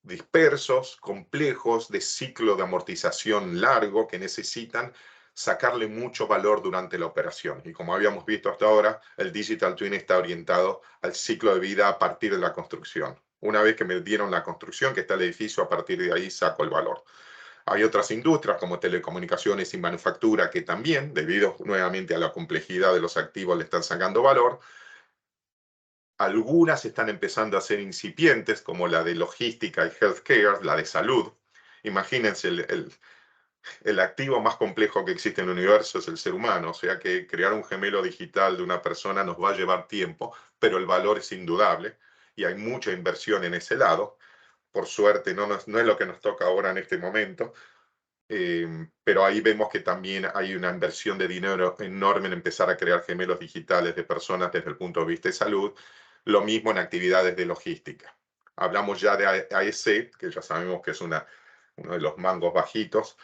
Speaker 1: dispersos, complejos, de ciclo de amortización largo, que necesitan sacarle mucho valor durante la operación. Y como habíamos visto hasta ahora, el Digital Twin está orientado al ciclo de vida a partir de la construcción. Una vez que me dieron la construcción, que está el edificio, a partir de ahí saco el valor. Hay otras industrias como telecomunicaciones y manufactura que también, debido nuevamente a la complejidad de los activos, le están sacando valor. Algunas están empezando a ser incipientes, como la de logística y healthcare, la de salud. Imagínense, el activo más complejo que existe en el universo es el ser humano, o sea que crear un gemelo digital de una persona nos va a llevar tiempo, pero el valor es indudable y hay mucha inversión en ese lado. Por suerte no es lo que nos toca ahora en este momento, pero ahí vemos que también hay una inversión de dinero enorme en empezar a crear gemelos digitales de personas desde el punto de vista de salud. Lo mismo en actividades de logística. Hablamos ya de AEC, que ya sabemos que es uno de los mangos bajitos.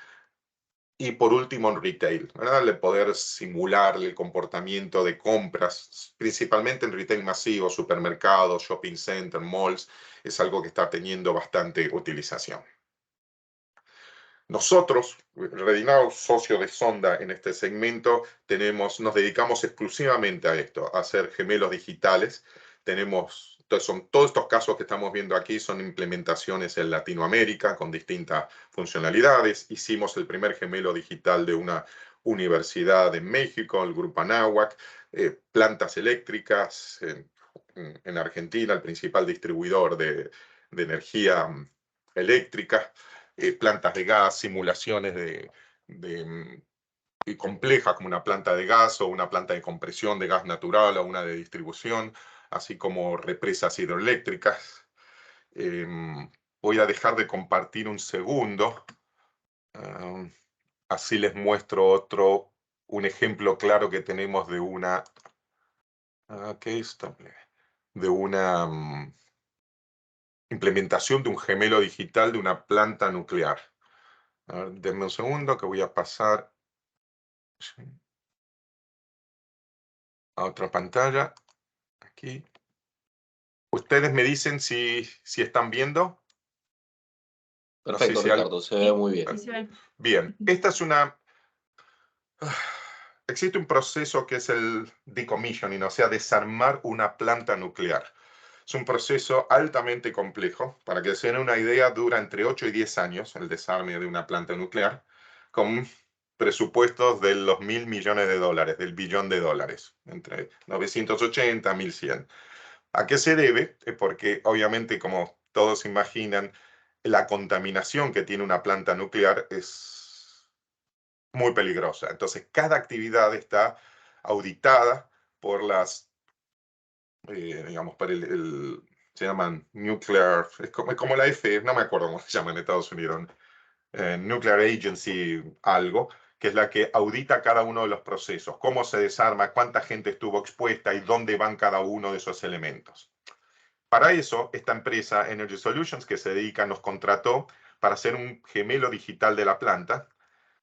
Speaker 1: Y por último, en retail, ¿verdad? El poder simular el comportamiento de compras, principalmente en retail masivo, supermercados, shopping centers, malls, es algo que está teniendo bastante utilización. Nosotros, Redinow, socio de Sonda en este segmento, nos dedicamos exclusivamente a esto, a hacer gemelos digitales. Todos estos casos que estamos viendo aquí son implementaciones en Latinoamérica con distintas funcionalidades. Hicimos el primer gemelo digital de una universidad en México, el Grupo Anáhuac, plantas eléctricas en Argentina, el principal distribuidor de energía eléctrica. Plantas de gas, simulaciones y complejas como una planta de gas o una planta de compresión de gas natural o una de distribución, así como represas hidroeléctricas. Voy a dejar de compartir un segundo. Así les muestro un ejemplo claro que tenemos de una implementación de un gemelo digital de una planta nuclear. A ver, denme un segundo que voy a pasar a otra pantalla. Aquí. Ustedes me dicen si están viendo. No sé
Speaker 3: Perfecto,
Speaker 1: si
Speaker 3: Ricardo, se ve muy bien.
Speaker 2: Sí, se ve.
Speaker 1: Bien, esta es una... Existe un proceso que es el decommissioning, o sea, desarmar una planta nuclear. Es un proceso altamente complejo. Para que se den una idea, dura entre 8 y 10 años el desarme de una planta nuclear, con presupuestos de los $1.000 millones, del billón de dólares, entre 980 y 1.100. ¿A qué se debe? Porque obviamente, como todos imaginan, la contaminación que tiene una planta nuclear es muy peligrosa. Entonces, cada actividad está auditada por las, digamos, por se llaman nuclear, es como la F, no me acuerdo cómo se llama en Estados Unidos, Nuclear Agency algo, que es la que audita cada uno de los procesos, cómo se desarma, cuánta gente estuvo expuesta y dónde van cada uno de esos elementos. Para eso, esta empresa Energy Solutions, que se dedica, nos contrató para hacer un gemelo digital de la planta,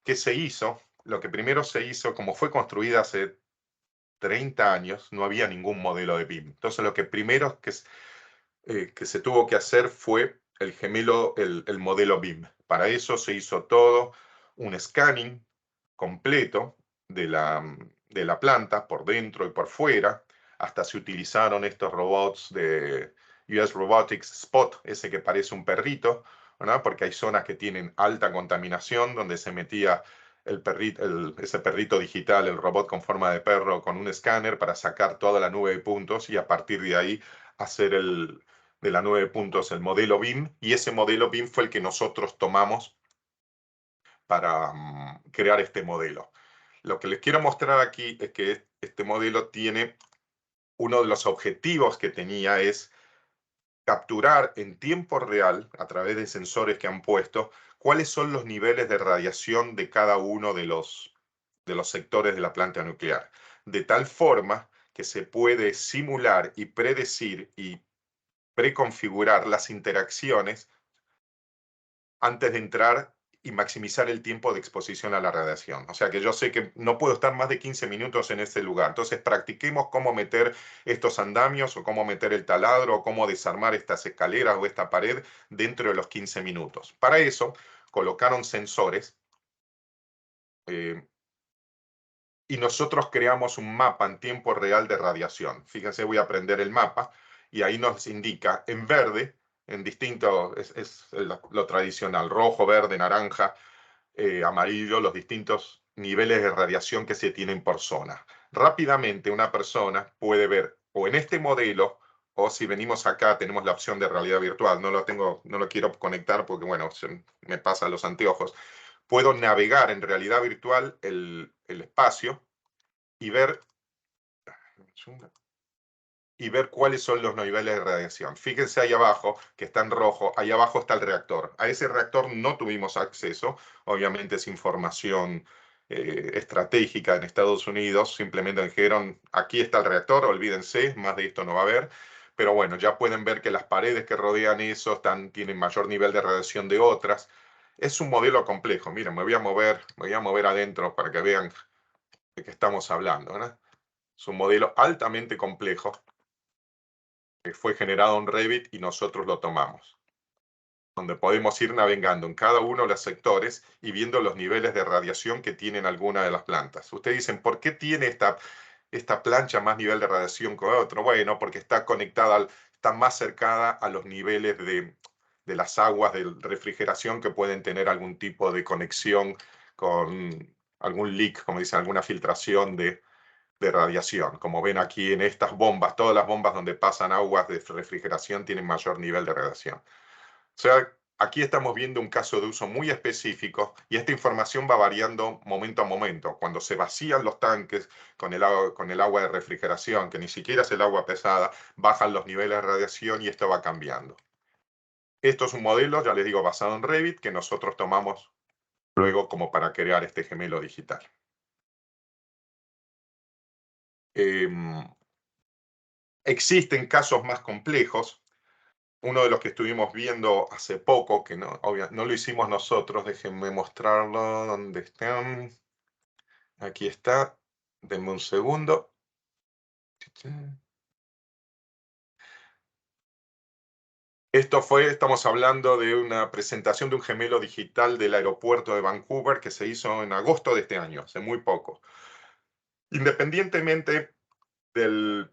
Speaker 1: que se hizo, lo que primero se hizo, como fue construida hace 30 años, no había ningún modelo de BIM. Entonces, lo que primero que se tuvo que hacer fue el gemelo, el modelo BIM. Para eso se hizo todo un scanning completo de la planta, por dentro y por fuera. Hasta se utilizaron estos robots de US Robotics Spot, ese que parece un perrito, ¿verdad? Porque hay zonas que tienen alta contaminación, donde se metía ese perrito digital, el robot con forma de perro, con un escáner para sacar toda la nube de puntos y a partir de ahí hacer de la nube de puntos el modelo BIM. Y ese modelo BIM fue el que nosotros tomamos para crear este modelo. Lo que les quiero mostrar aquí es que este modelo tiene, uno de los objetivos que tenía es capturar en tiempo real, a través de sensores que han puesto, cuáles son los niveles de radiación de cada uno de los sectores de la planta nuclear. De tal forma que se puede simular y predecir y preconfigurar las interacciones antes de entrar y maximizar el tiempo de exposición a la radiación. O sea que yo sé que no puedo estar más de 15 minutos en ese lugar. Entonces practiquemos cómo meter estos andamios o cómo meter el taladro o cómo desarmar estas escaleras o esta pared dentro de los 15 minutos. Para eso colocaron sensores y nosotros creamos un mapa en tiempo real de radiación. Fíjense, voy a prender el mapa y ahí nos indica en verde, en distinto, es lo tradicional, rojo, verde, naranja, amarillo, los distintos niveles de radiación que se tienen por zona. Rápidamente una persona puede ver, o en este modelo, o si venimos acá tenemos la opción de realidad virtual, no lo quiero conectar porque, bueno, se me pasan los anteojos. Puedo navegar en realidad virtual el espacio y ver cuáles son los niveles de radiación. Fíjense ahí abajo, que está en rojo, ahí abajo está el reactor. A ese reactor no tuvimos acceso, obviamente es información estratégica en Estados Unidos, simplemente dijeron, aquí está el reactor, olvídense, más de esto no va a haber. Pero bueno, ya pueden ver que las paredes que rodean eso tienen mayor nivel de radiación de otras. Es un modelo complejo. Miren, me voy a mover adentro para que vean de qué estamos hablando, ¿no? Es un modelo altamente complejo que fue generado en Revit y nosotros lo tomamos, donde podemos ir navegando en cada uno de los sectores y viendo los niveles de radiación que tienen alguna de las plantas. Ustedes dicen, ¿por qué tiene esta plancha más nivel de radiación que otro? Bueno, porque está conectada, está más cercana a los niveles de las aguas de refrigeración que pueden tener algún tipo de conexión con algún leak, como dicen, alguna filtración de radiación. Como ven aquí en estas bombas, todas las bombas donde pasan aguas de refrigeración tienen mayor nivel de radiación. O sea, aquí estamos viendo un caso de uso muy específico y esta información va variando momento a momento. Cuando se vacían los tanques con el agua de refrigeración, que ni siquiera es el agua pesada, bajan los niveles de radiación y esto va cambiando. Esto es un modelo, ya les digo, basado en Revit, que nosotros tomamos luego como para crear este gemelo digital. Existen casos más complejos. uno de los que estuvimos viendo hace poco, que no, no lo hicimos nosotros, déjenme mostrarlo, ¿dónde están? Aquí está, denme un segundo. Estamos hablando de una presentación de un gemelo digital del aeropuerto de Vancouver que se hizo en agosto de este año, hace muy poco. Independientemente de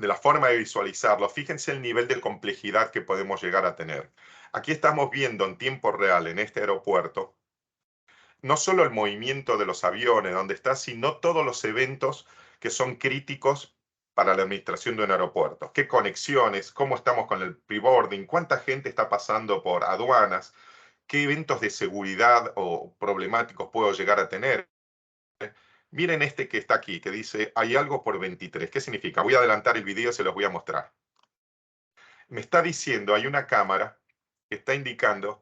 Speaker 1: la forma de visualizarlo, fíjense el nivel de complejidad que podemos llegar a tener. Aquí estamos viendo en tiempo real en este aeropuerto no solo el movimiento de los aviones, donde está, sino todos los eventos que son críticos para la administración de un aeropuerto. ¿Qué conexiones? ¿Cómo estamos con el preboarding? ¿Cuánta gente está pasando por aduanas? ¿Qué eventos de seguridad o problemáticos puedo llegar a tener? Miren este que está aquí, que dice, hay algo por 23. ¿Qué significa? Voy a adelantar el video y se los voy a mostrar. Me está diciendo, hay una cámara que está indicando,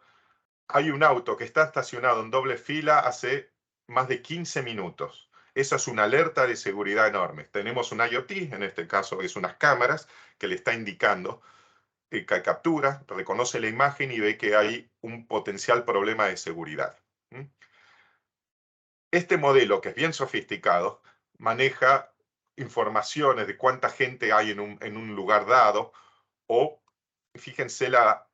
Speaker 1: hay un auto que está estacionado en doble fila hace más de 15 minutos. Eso es una alerta de seguridad enorme. Tenemos un IoT, en este caso es unas cámaras, que le está indicando, que captura, reconoce la imagen y ve que hay un potencial problema de seguridad. Este modelo, que es bien sofisticado, maneja informaciones de cuánta gente hay en un lugar dado, o fíjense la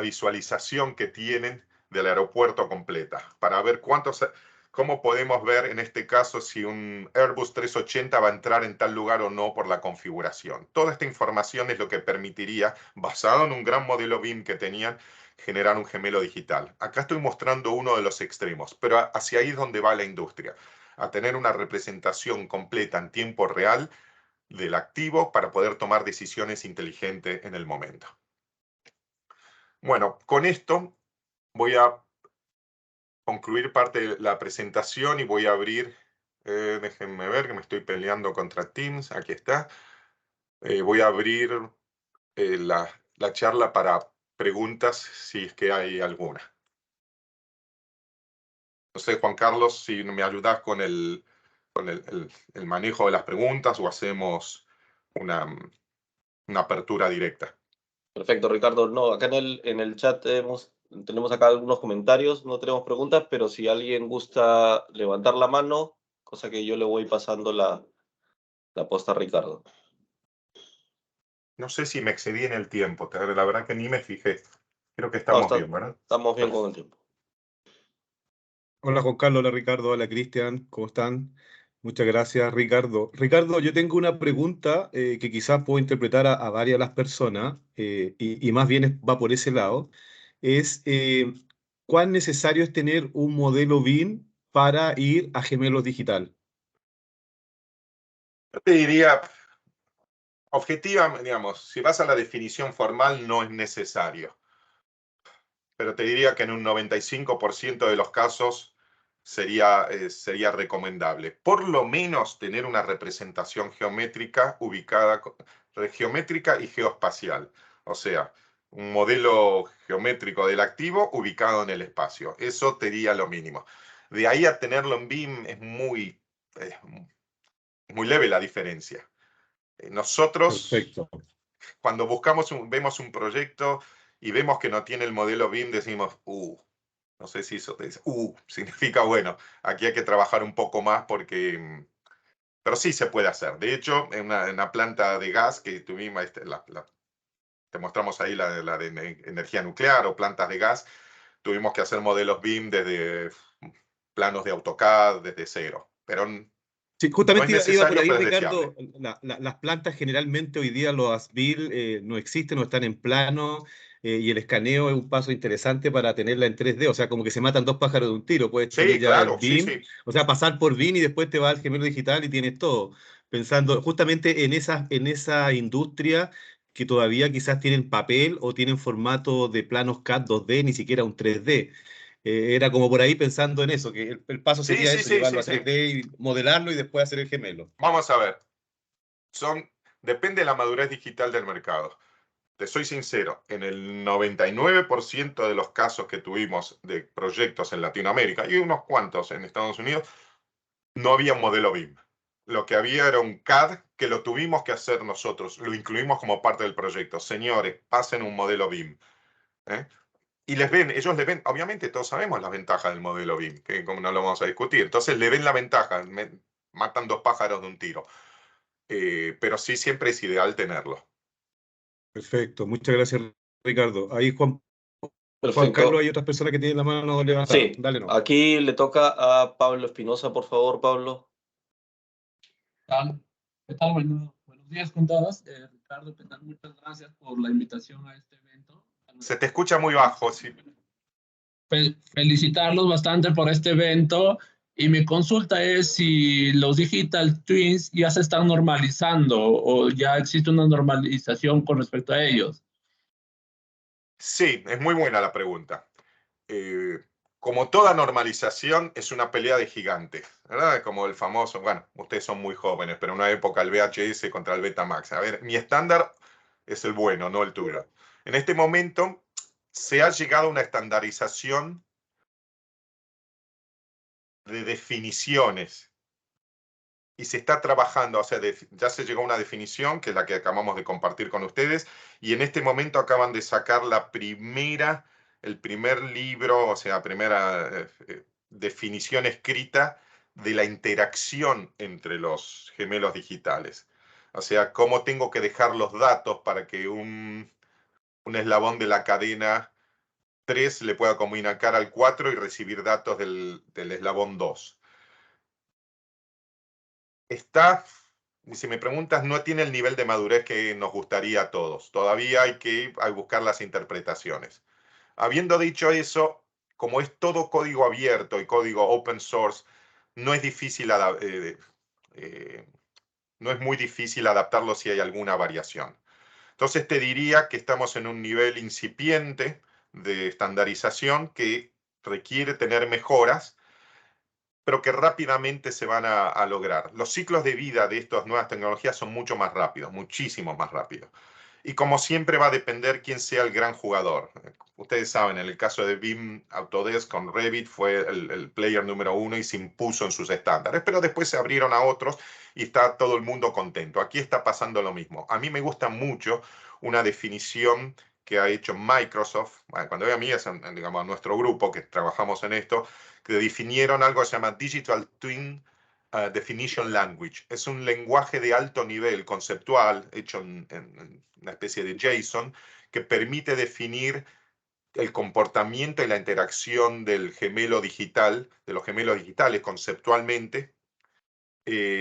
Speaker 1: visualización que tienen del aeropuerto completa, para ver cómo podemos ver en este caso si un Airbus 380 va a entrar en tal lugar o no por la configuración. Toda esta información es lo que permitiría, basado en un gran modelo BIM que tenían, generar un gemelo digital. Acá estoy mostrando uno de los extremos, pero hacia ahí es donde va la industria, a tener una representación completa en tiempo real del activo para poder tomar decisiones inteligentes en el momento. Bueno, con esto voy a concluir parte de la presentación y voy a abrir, déjenme ver que me estoy peleando contra Teams, aquí está. Voy a abrir la charla para preguntas si es que hay alguna. No sé, Juan Carlos, si me ayudas con el manejo de las preguntas o hacemos una apertura directa.
Speaker 3: Perfecto, Ricardo. No, acá en el chat tenemos acá algunos comentarios, no tenemos preguntas, pero si alguien gusta levantar la mano, cosa que yo le voy pasando la posta a Ricardo.
Speaker 1: No sé si me excedí en el tiempo, la verdad que ni me fijé. Creo que estamos bien, ¿verdad?
Speaker 3: Estamos bien con el tiempo.
Speaker 4: Hola Juan Carlos, hola Ricardo, hola Cristian, ¿cómo están? Muchas gracias, Ricardo. Ricardo, yo tengo una pregunta que quizás puedo interpretar a varias de las personas y más bien va por ese lado. Es ¿cuán necesario es tener un modelo BIM para ir a gemelos digital?
Speaker 1: Yo te diría, objetiva, digamos, si vas a la definición formal no es necesario, pero te diría que en un 95% de los casos sería recomendable. Por lo menos tener una representación geométrica ubicada, geométrica y geoespacial. O sea, un modelo geométrico del activo ubicado en el espacio. Eso te diría lo mínimo. De ahí a tenerlo en BIM es muy leve la diferencia. Nosotros,
Speaker 4: Perfecto.
Speaker 1: cuando vemos un proyecto y vemos que no tiene el modelo BIM, decimos, no sé si eso te dice, significa, bueno, aquí hay que trabajar un poco más porque, pero sí se puede hacer. De hecho, en una planta de gas que tuvimos, te mostramos ahí la de energía nuclear o plantas de gas, tuvimos que hacer modelos BIM desde planos de AutoCAD, desde cero. Pero
Speaker 4: Sí,
Speaker 1: no es
Speaker 4: justamente iba por
Speaker 1: necesario,
Speaker 4: ahí,
Speaker 1: pero es deseable.
Speaker 4: Ricardo. Las plantas generalmente hoy día, los ASBIL, no existen, no están en plano, y el escaneo es un paso interesante para tenerla en 3D. O sea, como que se matan dos pájaros de un tiro. Puedes tener
Speaker 1: Sí,
Speaker 4: ya el
Speaker 1: claro, sí,
Speaker 4: BIM,
Speaker 1: sí.
Speaker 4: o sea, pasar por BIM y después te va al gemelo digital y tienes todo. Pensando justamente en esa industria que todavía quizás tienen papel o tienen formato de planos CAD 2D, ni siquiera un 3D. Era como por ahí pensando en eso, que el paso
Speaker 1: Sí,
Speaker 4: sería
Speaker 1: sí,
Speaker 4: eso,
Speaker 1: sí,
Speaker 4: llevarlo
Speaker 1: sí,
Speaker 4: a
Speaker 1: sí.
Speaker 4: 3D y modelarlo y después hacer el gemelo.
Speaker 1: Vamos a ver. Depende de la madurez digital del mercado. Te soy sincero, en el 99% de los casos que tuvimos de proyectos en Latinoamérica y unos cuantos en Estados Unidos, no había un modelo BIM. lo que había era un CAD que lo tuvimos que hacer nosotros, lo incluimos como parte del proyecto. Señores, pasen un modelo BIM. ¿eh? Y ellos les ven, obviamente todos sabemos las ventajas del modelo BIM, que como no lo vamos a discutir. Entonces le ven la ventaja, matan dos pájaros de un tiro. Pero sí, siempre es ideal tenerlo.
Speaker 4: Perfecto, muchas gracias, Ricardo. Ahí, Juan Carlos,
Speaker 3: Perfecto.
Speaker 4: hay otras personas que tienen la mano levantada.
Speaker 3: Sí,
Speaker 4: Dale, no.
Speaker 3: aquí le toca a Pablo Espinosa, por favor, Pablo.
Speaker 5: Tal? ¿Qué tal? Buenos días con todos. Ricardo, ¿qué tal? Muchas gracias por la invitación a este evento.
Speaker 1: Se te escucha muy bajo, sí.
Speaker 5: Felicitarlos bastante por este evento y mi consulta es si los digital twins ya se están normalizando o ya existe una normalización con respecto a ellos.
Speaker 1: Sí, es muy buena la pregunta. Como toda normalización, es una pelea de gigantes, ¿verdad? Como el famoso, bueno, ustedes son muy jóvenes, pero en una época el VHS contra el Betamax. A ver, mi estándar es el bueno, no el tuyo. En este momento se ha llegado a una estandarización de definiciones y se está trabajando, o sea, ya se llegó a una definición que es la que acabamos de compartir con ustedes y en este momento acaban de sacar el primer libro, o sea, primera definición escrita de la interacción entre los gemelos digitales. O sea, cómo tengo que dejar los datos para que un eslabón de la cadena 3 le pueda comunicar al 4 y recibir datos del eslabón 2. Está, si me preguntas, no tiene el nivel de madurez que nos gustaría a todos. Todavía hay que ir a buscar las interpretaciones. Habiendo dicho eso, como es todo código abierto y código open source, no es difícil no es muy difícil adaptarlo si hay alguna variación. Entonces te diría que estamos en un nivel incipiente de estandarización que requiere tener mejoras, pero que rápidamente se van a lograr. Los ciclos de vida de estas nuevas tecnologías son mucho más rápidos, muchísimo más rápidos. Y como siempre va a depender quién sea el gran jugador. Ustedes saben, en el caso de BIM Autodesk con Revit fue el player número 1 y se impuso en sus estándares, pero después se abrieron a otros y está todo el mundo contento. Aquí está pasando lo mismo. A mí me gusta mucho una definición que ha hecho Microsoft, bueno, cuando veo a mí, es digamos, a nuestro grupo que trabajamos en esto, que definieron algo que se llama Digital Twin Definition Language. Es un lenguaje de alto nivel conceptual hecho en una especie de JSON que permite definir el comportamiento y la interacción del gemelo digital, de los gemelos digitales conceptualmente,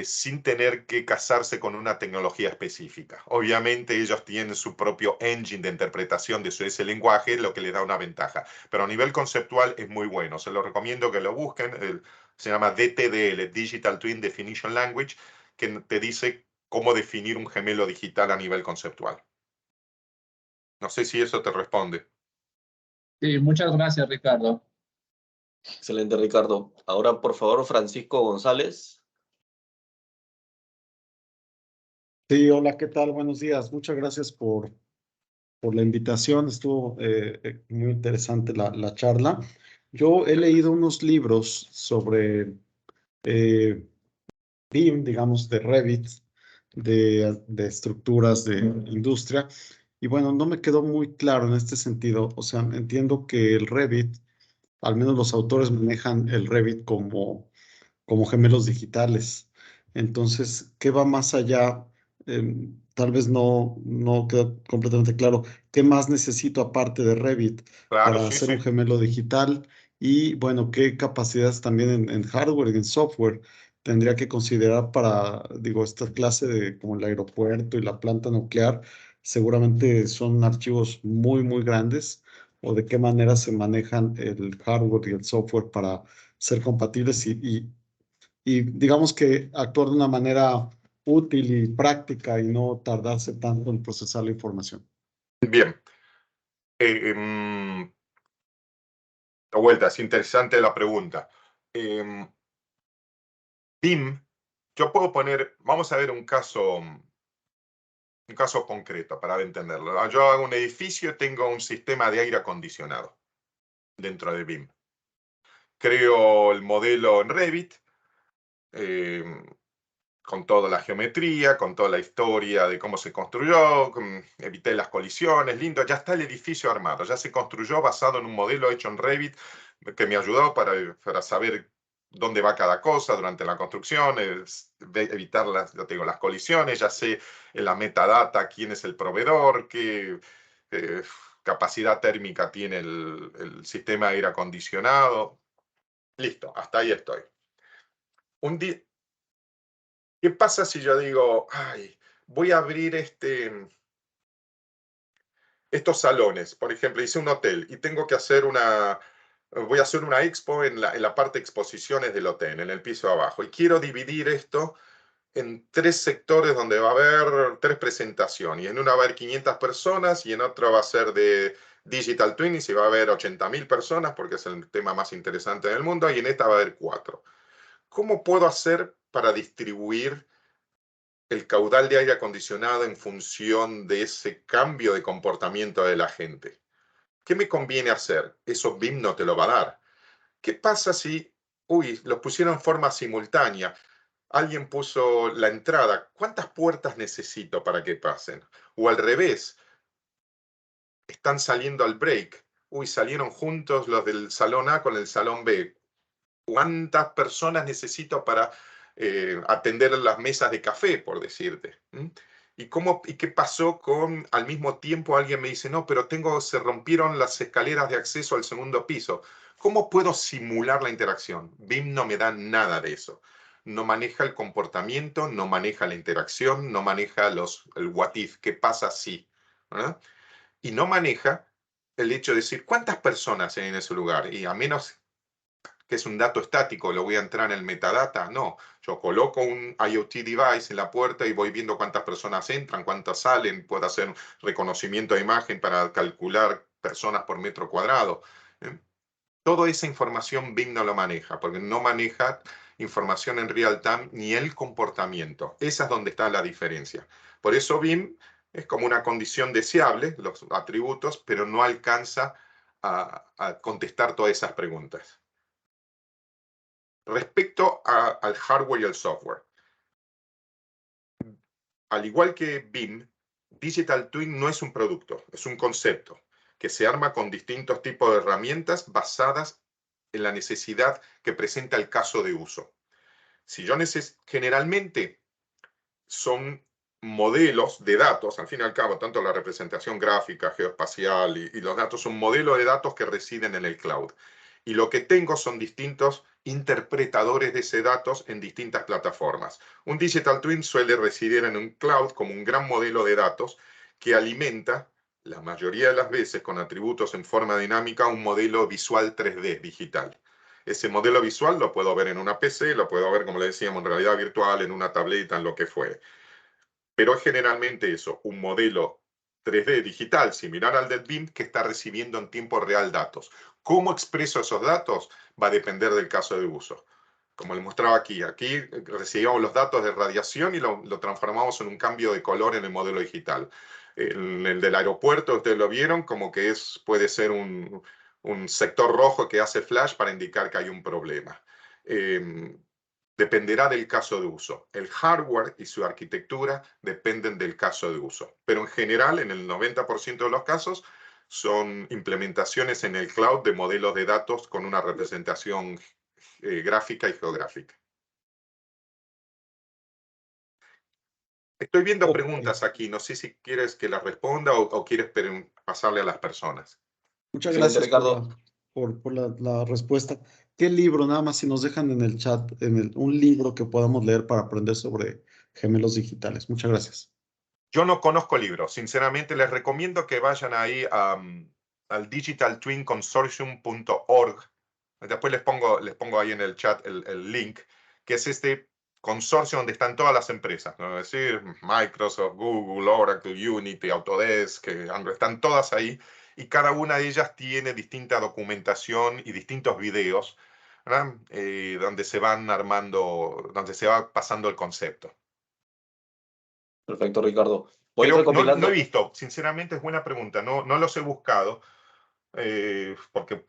Speaker 1: sin tener que casarse con una tecnología específica. Obviamente ellos tienen su propio engine de interpretación de ese lenguaje, lo que les da una ventaja. Pero a nivel conceptual es muy bueno. Se lo recomiendo que lo busquen. Se llama DTDL, Digital Twin Definition Language, que te dice cómo definir un gemelo digital a nivel conceptual. No sé si eso te responde.
Speaker 5: Sí, muchas gracias, Ricardo.
Speaker 3: Excelente, Ricardo. Ahora, por favor, Francisco González.
Speaker 6: Sí, hola, ¿qué tal? Buenos días. Muchas gracias por la invitación. Estuvo muy interesante la charla. Yo he leído unos libros sobre BIM, digamos, de Revit, de estructuras de industria. Y bueno, no me quedó muy claro en este sentido. O sea, entiendo que el Revit, al menos los autores manejan el Revit como gemelos digitales. Entonces, ¿qué va más allá? Tal vez no queda completamente claro. ¿Qué más necesito aparte de Revit
Speaker 1: Claro,
Speaker 6: para
Speaker 1: sí,
Speaker 6: hacer
Speaker 1: sí.
Speaker 6: un gemelo digital? Y bueno, ¿qué capacidades también en hardware y en software tendría que considerar para, digo, esta clase de como el aeropuerto y la planta nuclear? Seguramente son archivos muy grandes. ¿O de qué manera se manejan el hardware y el software para ser compatibles y digamos que actuar de una manera útil y práctica y no tardarse tanto en procesar la información?
Speaker 1: Bien. De vuelta, es interesante la pregunta. BIM, yo puedo poner, vamos a ver un caso concreto para entenderlo. Yo hago un edificio y tengo un sistema de aire acondicionado dentro de BIM. Creo el modelo en Revit, con toda la geometría, con toda la historia de cómo se construyó, evité las colisiones, lindo, ya está el edificio armado, ya se construyó basado en un modelo hecho en Revit que me ayudó para saber dónde va cada cosa durante la construcción, evitar ya te digo, las colisiones, ya sé en la metadata quién es el proveedor, qué capacidad térmica tiene el sistema de aire acondicionado. Listo, hasta ahí estoy. Un día, ¿qué pasa si yo digo, ay, voy a abrir estos salones? Por ejemplo, hice un hotel y tengo que hacer voy a hacer una expo en la parte de exposiciones del hotel, en el piso de abajo. Y quiero dividir esto en 3 sectores donde va a haber 3 presentaciones. Y en una va a haber 500 personas y en otra va a ser de Digital Twin y va a haber 80.000 personas porque es el tema más interesante del mundo. Y en esta va a haber 4. ¿Cómo puedo hacer para distribuir el caudal de aire acondicionado en función de ese cambio de comportamiento de la gente? ¿Qué me conviene hacer? Eso BIM no te lo va a dar. ¿Qué pasa si, los pusieron en forma simultánea? Alguien puso la entrada. ¿Cuántas puertas necesito para que pasen? O al revés, están saliendo al break. Salieron juntos los del salón A con el salón B. ¿Cuántas personas necesito para atender las mesas de café, por decirte? ¿Y qué pasó con, al mismo tiempo alguien me dice, no, pero se rompieron las escaleras de acceso al segundo piso? ¿Cómo puedo simular la interacción? BIM no me da nada de eso. No maneja el comportamiento, no maneja la interacción, no maneja el what if, qué pasa si. ¿verdad? Y no maneja el hecho de decir cuántas personas hay en ese lugar. Y a menos que es un dato estático, lo voy a entrar en el metadata. No, yo coloco un IoT device en la puerta y voy viendo cuántas personas entran, cuántas salen, puedo hacer reconocimiento de imagen para calcular personas por metro cuadrado. Toda esa información BIM no lo maneja, porque no maneja información en real time ni el comportamiento. Esa es donde está la diferencia. Por eso BIM es como una condición deseable, los atributos, pero no alcanza a contestar todas esas preguntas. Respecto al hardware y el software, al igual que BIM, Digital Twin no es un producto, es un concepto que se arma con distintos tipos de herramientas basadas en la necesidad que presenta el caso de uso. Si yo generalmente son modelos de datos, al fin y al cabo, tanto la representación gráfica, geoespacial y los datos son modelos de datos que residen en el cloud. Y lo que tengo son distintos interpretadores de ese datos en distintas plataformas. Un Digital Twin suele residir en un cloud como un gran modelo de datos que alimenta, la mayoría de las veces con atributos en forma dinámica, un modelo visual 3D digital. Ese modelo visual lo puedo ver en una PC, lo puedo ver, como le decíamos, en realidad virtual, en una tableta, en lo que fuere. Pero es generalmente eso, un modelo 3D digital similar al del BIM que está recibiendo en tiempo real datos. ¿Cómo expreso esos datos? Va a depender del caso de uso. Como les mostraba aquí, recibimos los datos de radiación y lo transformamos en un cambio de color en el modelo digital. En el del aeropuerto, ustedes lo vieron, como que puede ser un sector rojo que hace flash para indicar que hay un problema. Dependerá del caso de uso. El hardware y su arquitectura dependen del caso de uso. Pero en general, en el 90% de los casos, son implementaciones en el cloud de modelos de datos con una representación gráfica y geográfica. Estoy viendo preguntas aquí. No sé si quieres que las responda o quieres pasarle a las personas.
Speaker 6: Muchas
Speaker 3: Excelente,
Speaker 6: gracias
Speaker 3: Ricardo.
Speaker 6: por la respuesta. ¿Qué libro? Nada más si nos dejan en el chat un libro que podamos leer para aprender sobre gemelos digitales. Muchas gracias.
Speaker 1: Yo no conozco libros. Sinceramente, les recomiendo que vayan ahí al digitaltwinconsortium.org. Después les pongo ahí en el chat el link, que es este consorcio donde están todas las empresas, ¿no? Es decir, Microsoft, Google, Oracle, Unity, Autodesk, están todas ahí y cada una de ellas tiene distinta documentación y distintos videos, ¿verdad? Donde se van armando, donde se va pasando el concepto.
Speaker 3: Perfecto, Ricardo. Voy
Speaker 1: Pero
Speaker 3: recopilando.
Speaker 1: no he visto, sinceramente es buena pregunta, no los he buscado, porque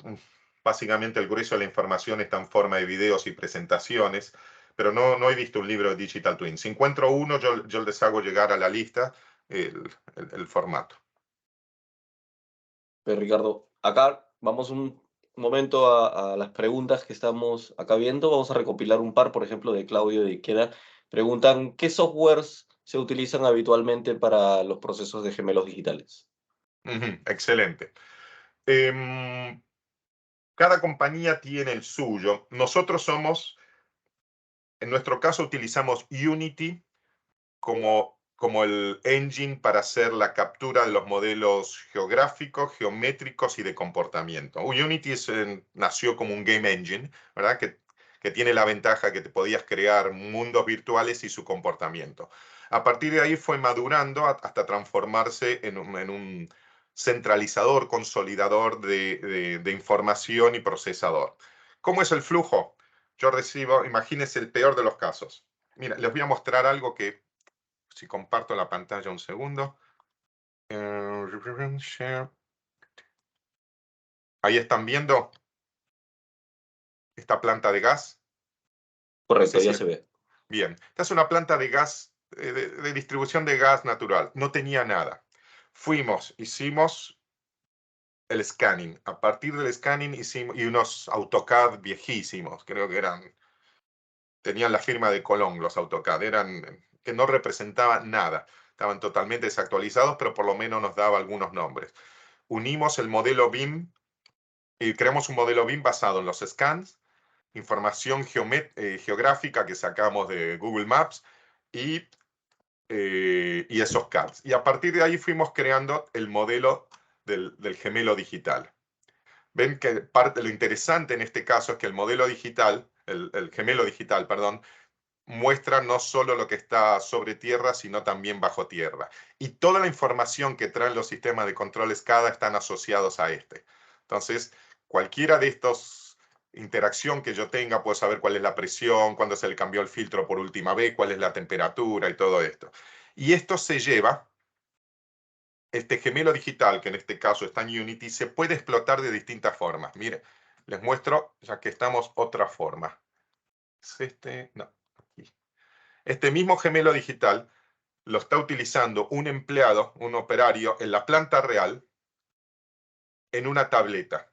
Speaker 1: básicamente el grueso de la información está en forma de videos y presentaciones, pero no he visto un libro de Digital Twin. Si encuentro uno, yo les hago llegar a la lista el formato.
Speaker 3: Pero Ricardo, acá vamos un momento a las preguntas que estamos acá viendo. Vamos a recopilar un par, por ejemplo, de Claudio de Ikeda. Preguntan, ¿qué softwares se utilizan habitualmente para los procesos de gemelos digitales?
Speaker 1: Excelente. Cada compañía tiene el suyo. Nosotros en nuestro caso utilizamos Unity como el engine para hacer la captura de los modelos geográficos, geométricos y de comportamiento. Unity nació como un game engine, ¿verdad? Que tiene la ventaja que te podías crear mundos virtuales y su comportamiento. A partir de ahí fue madurando hasta transformarse en un centralizador, consolidador de información y procesador. ¿Cómo es el flujo? Yo recibo, imagínense el peor de los casos. Mira, les voy a mostrar algo que, si comparto la pantalla un segundo. Ahí están viendo esta planta de gas.
Speaker 3: Correcto,
Speaker 1: Sí,
Speaker 3: ya
Speaker 1: sí.
Speaker 3: se ve.
Speaker 1: Bien, esta es una planta de gas, de distribución de gas natural. No tenía nada. Hicimos el scanning. A partir del scanning hicimos, y unos AutoCAD viejísimos, creo que tenían la firma de Colón los AutoCAD, que no representaban nada. Estaban totalmente desactualizados, pero por lo menos nos daba algunos nombres. Unimos el modelo BIM y creamos un modelo BIM basado en los scans, información geográfica que sacamos de Google Maps y esos CADs. Y a partir de ahí fuimos creando el modelo del gemelo digital. Ven que parte de lo interesante en este caso es que el modelo digital, el gemelo digital, perdón, muestra no solo lo que está sobre tierra, sino también bajo tierra. Y toda la información que traen los sistemas de control SCADA están asociados a este. Entonces, cualquiera de estos interacción que yo tenga, puedo saber cuál es la presión, cuándo se le cambió el filtro por última vez, cuál es la temperatura y todo esto. Y esto se lleva, este gemelo digital, que en este caso está en Unity, se puede explotar de distintas formas. Mire, les muestro, ya que estamos, otra forma. ¿Es este? No, aquí. Este mismo gemelo digital lo está utilizando un empleado, un operario, en la planta real, en una tableta.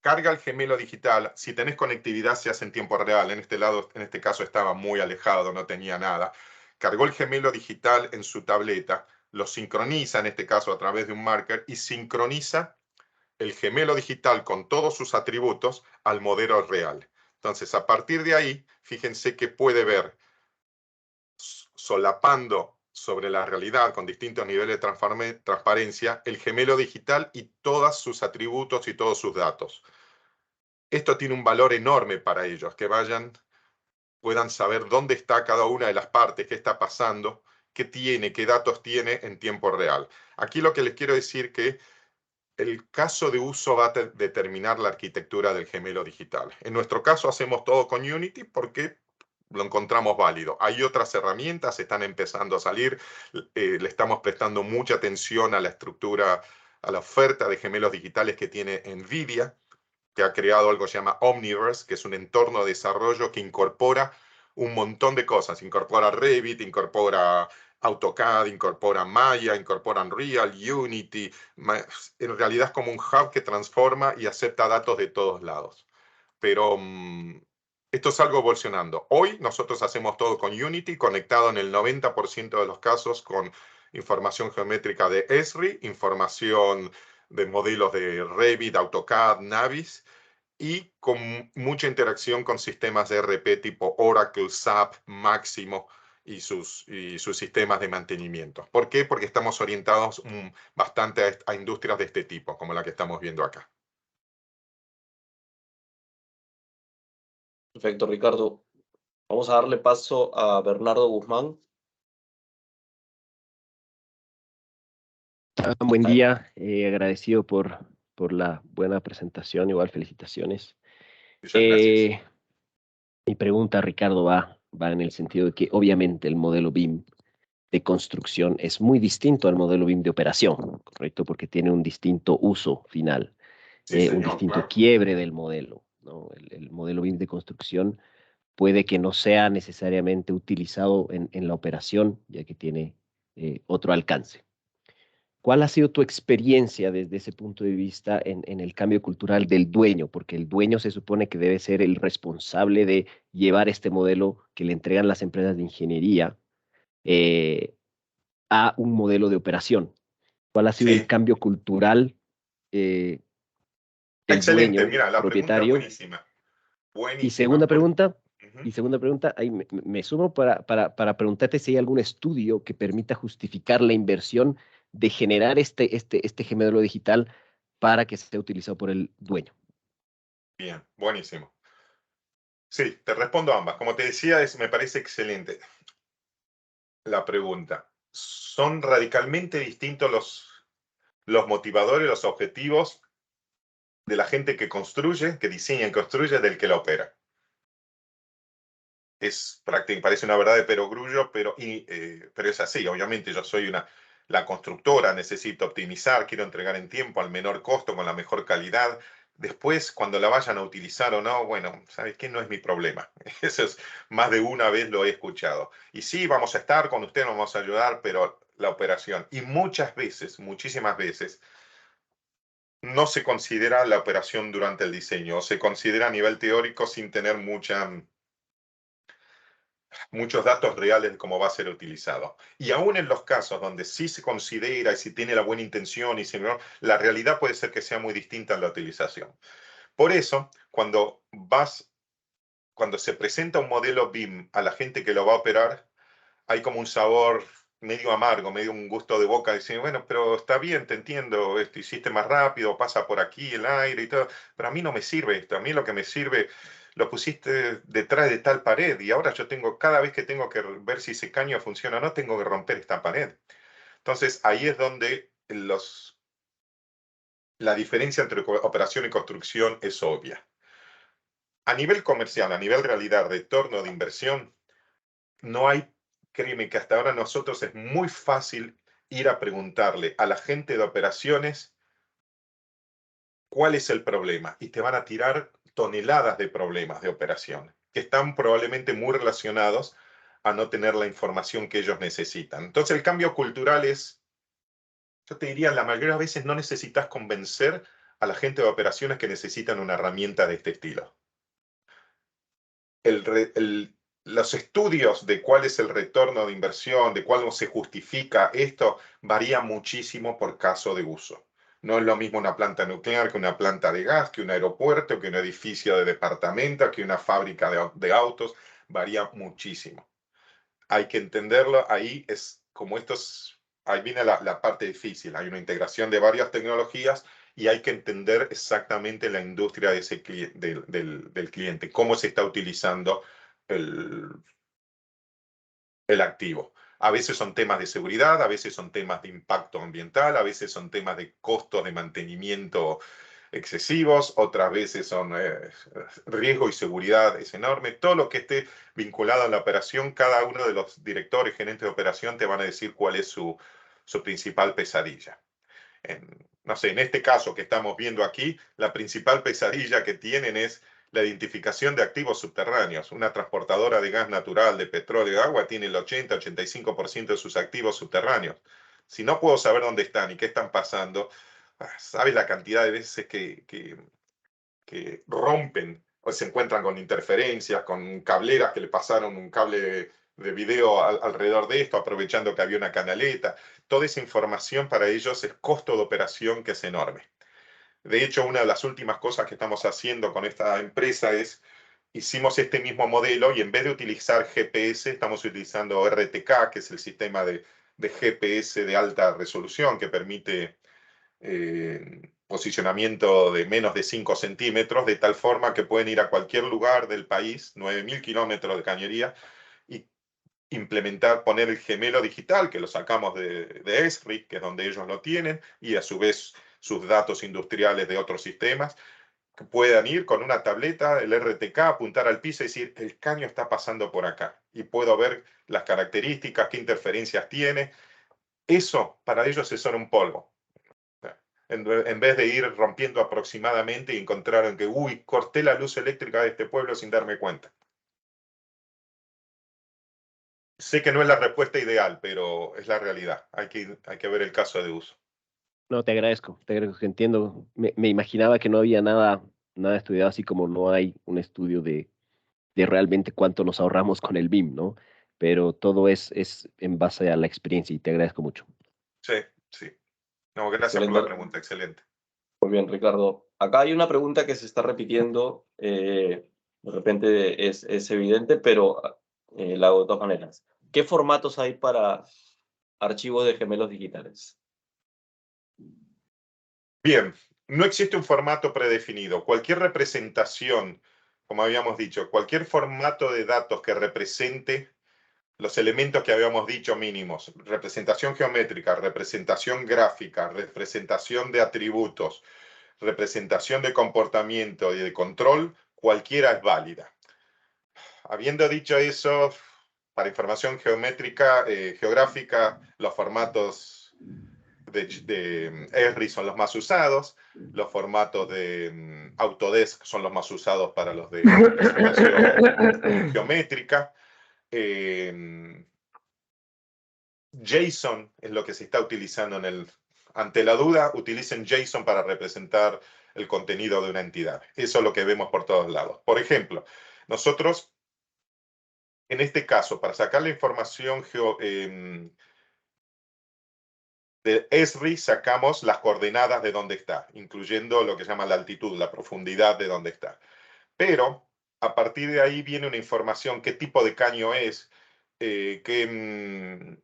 Speaker 1: Carga el gemelo digital. Si tenés conectividad, se hace en tiempo real. En este caso estaba muy alejado, no tenía nada. Cargó el gemelo digital en su tableta, lo sincroniza, en este caso a través de un marker, y sincroniza el gemelo digital con todos sus atributos al modelo real. Entonces, a partir de ahí, fíjense que puede ver solapando sobre la realidad con distintos niveles de transparencia el gemelo digital y todos sus atributos y todos sus datos. Esto tiene un valor enorme para ellos, que puedan saber dónde está cada una de las partes, qué está pasando, qué tiene, qué datos tiene en tiempo real. Aquí lo que les quiero decir que el caso de uso va a determinar la arquitectura del gemelo digital. En nuestro caso hacemos todo con Unity porque lo encontramos válido. Hay otras herramientas, están empezando a salir, le estamos prestando mucha atención a la estructura, a la oferta de gemelos digitales que tiene NVIDIA, que ha creado algo que se llama Omniverse, que es un entorno de desarrollo que incorpora un montón de cosas. Incorpora Revit, incorpora AutoCAD, incorpora Maya, incorpora Unreal, Unity. En realidad es como un hub que transforma y acepta datos de todos lados. Pero esto es algo evolucionando. Hoy nosotros hacemos todo con Unity, conectado en el 90% de los casos con información geométrica de Esri, información de modelos de Revit, AutoCAD, Navis, y con mucha interacción con sistemas de ERP tipo Oracle, SAP, Máximo y sus sistemas de mantenimiento. ¿Por qué? Porque estamos orientados bastante a industrias de este tipo, como la que estamos viendo acá.
Speaker 3: Perfecto, Ricardo. Vamos a darle paso a Bernardo Guzmán.
Speaker 7: Buen día, agradecido por la buena presentación, igual felicitaciones.
Speaker 1: Muchas gracias.
Speaker 7: Mi pregunta, Ricardo, va en el sentido de que obviamente el modelo BIM de construcción es muy distinto al modelo BIM de operación, ¿correcto? Porque tiene un distinto uso final,
Speaker 1: Sí,
Speaker 7: un
Speaker 1: señor,
Speaker 7: distinto
Speaker 1: claro.
Speaker 7: quiebre del modelo, ¿no? El modelo BIM de construcción puede que no sea necesariamente utilizado en la operación, ya que tiene otro alcance. ¿Cuál ha sido tu experiencia desde ese punto de vista en el cambio cultural del dueño? Porque el dueño se supone que debe ser el responsable de llevar este modelo que le entregan las empresas de ingeniería a un modelo de operación. ¿Cuál ha sido el
Speaker 1: Sí,
Speaker 7: cambio cultural del
Speaker 1: excelente.
Speaker 7: dueño,
Speaker 1: Mira, la pregunta es
Speaker 7: propietario?
Speaker 1: buenísima.
Speaker 7: Y
Speaker 1: Buenísima.
Speaker 7: segunda pregunta,
Speaker 1: Ujú.
Speaker 7: ahí me sumo para preguntarte si hay algún estudio que permita justificar la inversión de generar este gemelo digital para que sea utilizado por el dueño.
Speaker 1: Bien, buenísimo. Sí, te respondo ambas. Como te decía, me parece excelente la pregunta. Son radicalmente distintos los motivadores, los objetivos de la gente que construye, que diseña y construye, del que la opera. Es prácticamente, parece una verdad de perogrullo, pero es así. Obviamente yo soy la constructora, necesito optimizar, quiero entregar en tiempo, al menor costo, con la mejor calidad. Después, cuando la vayan a utilizar o no, bueno, ¿sabes qué? No es mi problema. Eso es, más de una vez lo he escuchado. Y sí, vamos a estar con usted, vamos a ayudar, pero la operación. Y muchas veces, muchísimas veces, no se considera la operación durante el diseño, o se considera a nivel teórico sin tener muchos datos reales de cómo va a ser utilizado. Y aún en los casos donde sí se considera y si tiene la buena intención, la realidad puede ser que sea muy distinta en la utilización. Por eso, cuando se presenta un modelo BIM a la gente que lo va a operar, hay como un sabor medio amargo, medio un gusto de boca, decir, bueno, pero está bien, te entiendo, esto hiciste más rápido, pasa por aquí el aire y todo, pero a mí no me sirve esto, a mí lo que me sirve, lo pusiste detrás de tal pared y ahora yo tengo, cada vez que tengo que ver si ese caño funciona o no, tengo que romper esta pared. Entonces ahí es donde la diferencia entre operación y construcción es obvia. A nivel comercial, a nivel realidad, retorno de inversión, no hay, créeme que hasta ahora nosotros es muy fácil ir a preguntarle a la gente de operaciones cuál es el problema y te van a tirar toneladas de problemas de operación que están probablemente muy relacionados a no tener la información que ellos necesitan. Entonces el cambio cultural es, yo te diría, la mayoría de veces no necesitas convencer a la gente de operaciones que necesitan una herramienta de este estilo. Los estudios de cuál es el retorno de inversión, de cuál se justifica esto, varía muchísimo por caso de uso. No es lo mismo una planta nuclear que una planta de gas, que un aeropuerto, que un edificio de departamento, que una fábrica de autos. Varía muchísimo. Hay que entenderlo. Ahí es como ahí viene la parte difícil. Hay una integración de varias tecnologías y hay que entender exactamente la industria de del cliente, cómo se está utilizando el activo. A veces son temas de seguridad, a veces son temas de impacto ambiental, a veces son temas de costos de mantenimiento excesivos, otras veces son riesgo y seguridad es enorme. Todo lo que esté vinculado a la operación, cada uno de los directores, gerentes de operación te van a decir cuál es su principal pesadilla. No sé, en este caso que estamos viendo aquí, la principal pesadilla que tienen es la identificación de activos subterráneos. Una transportadora de gas natural, de petróleo y de agua tiene el 80-85% de sus activos subterráneos. Si no puedo saber dónde están y qué están pasando, ¿sabes la cantidad de veces que rompen o se encuentran con interferencias, con cableras que le pasaron un cable de video alrededor de esto, aprovechando que había una canaleta? Toda esa información para ellos es costo de operación que es enorme. De hecho, una de las últimas cosas que estamos haciendo con esta empresa es, hicimos este mismo modelo y en vez de utilizar GPS, estamos utilizando RTK, que es el sistema de GPS de alta resolución que permite posicionamiento de menos de 5 centímetros, de tal forma que pueden ir a cualquier lugar del país, 9.000 kilómetros de cañería, y implementar, poner el gemelo digital, que lo sacamos de Esri, que es donde ellos lo tienen, y a su vez sus datos industriales de otros sistemas, que puedan ir con una tableta, el RTK, apuntar al piso y decir, el caño está pasando por acá, y puedo ver las características, qué interferencias tiene. Eso para ellos es solo un polvo. En vez de ir rompiendo aproximadamente y encontraron que, uy, corté la luz eléctrica de este pueblo sin darme cuenta. Sé que no es la respuesta ideal, pero es la realidad. Hay que ver el caso de uso.
Speaker 7: No, te agradezco que entiendo. Me imaginaba que no había nada estudiado, así como no hay un estudio de realmente cuánto nos ahorramos con el BIM, ¿no? Pero todo es en base a la experiencia y te agradezco mucho.
Speaker 1: Sí, sí. No, gracias por la pregunta, excelente.
Speaker 3: Muy bien, Ricardo. Acá hay una pregunta que se está repitiendo, de repente es evidente, pero la hago de todas maneras. ¿Qué formatos hay para archivos de gemelos digitales?
Speaker 1: Bien, no existe un formato predefinido. Cualquier representación, como habíamos dicho, cualquier formato de datos que represente los elementos que habíamos dicho mínimos, representación geométrica, representación gráfica, representación de atributos, representación de comportamiento y de control, cualquiera es válida. Habiendo dicho eso, para información geométrica, geográfica, los formatos de Esri son los más usados, los formatos de Autodesk son los más usados para los de información geométrica. JSON es lo que se está utilizando ante la duda, utilicen JSON para representar el contenido de una entidad. Eso es lo que vemos por todos lados. Por ejemplo, nosotros, en este caso, para sacar la información de Esri, sacamos las coordenadas de dónde está, incluyendo lo que se llama la altitud, la profundidad de dónde está. Pero, a partir de ahí viene una información, qué tipo de caño es, a qué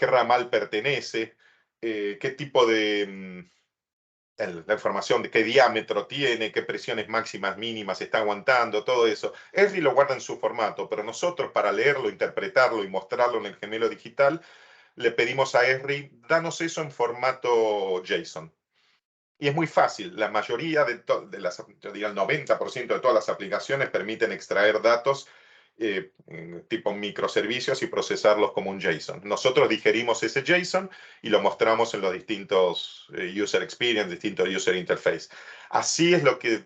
Speaker 1: ramal pertenece, qué tipo de... la información de qué diámetro tiene, qué presiones máximas, mínimas está aguantando, todo eso. Esri lo guarda en su formato, pero nosotros para leerlo, interpretarlo y mostrarlo en el gemelo digital, le pedimos a Esri, danos eso en formato JSON. Y es muy fácil, la mayoría de las, yo diría el 90% de todas las aplicaciones permiten extraer datos tipo microservicios y procesarlos como un JSON. Nosotros digerimos ese JSON y lo mostramos en los distintos user experience, distintos user interface. Así es lo que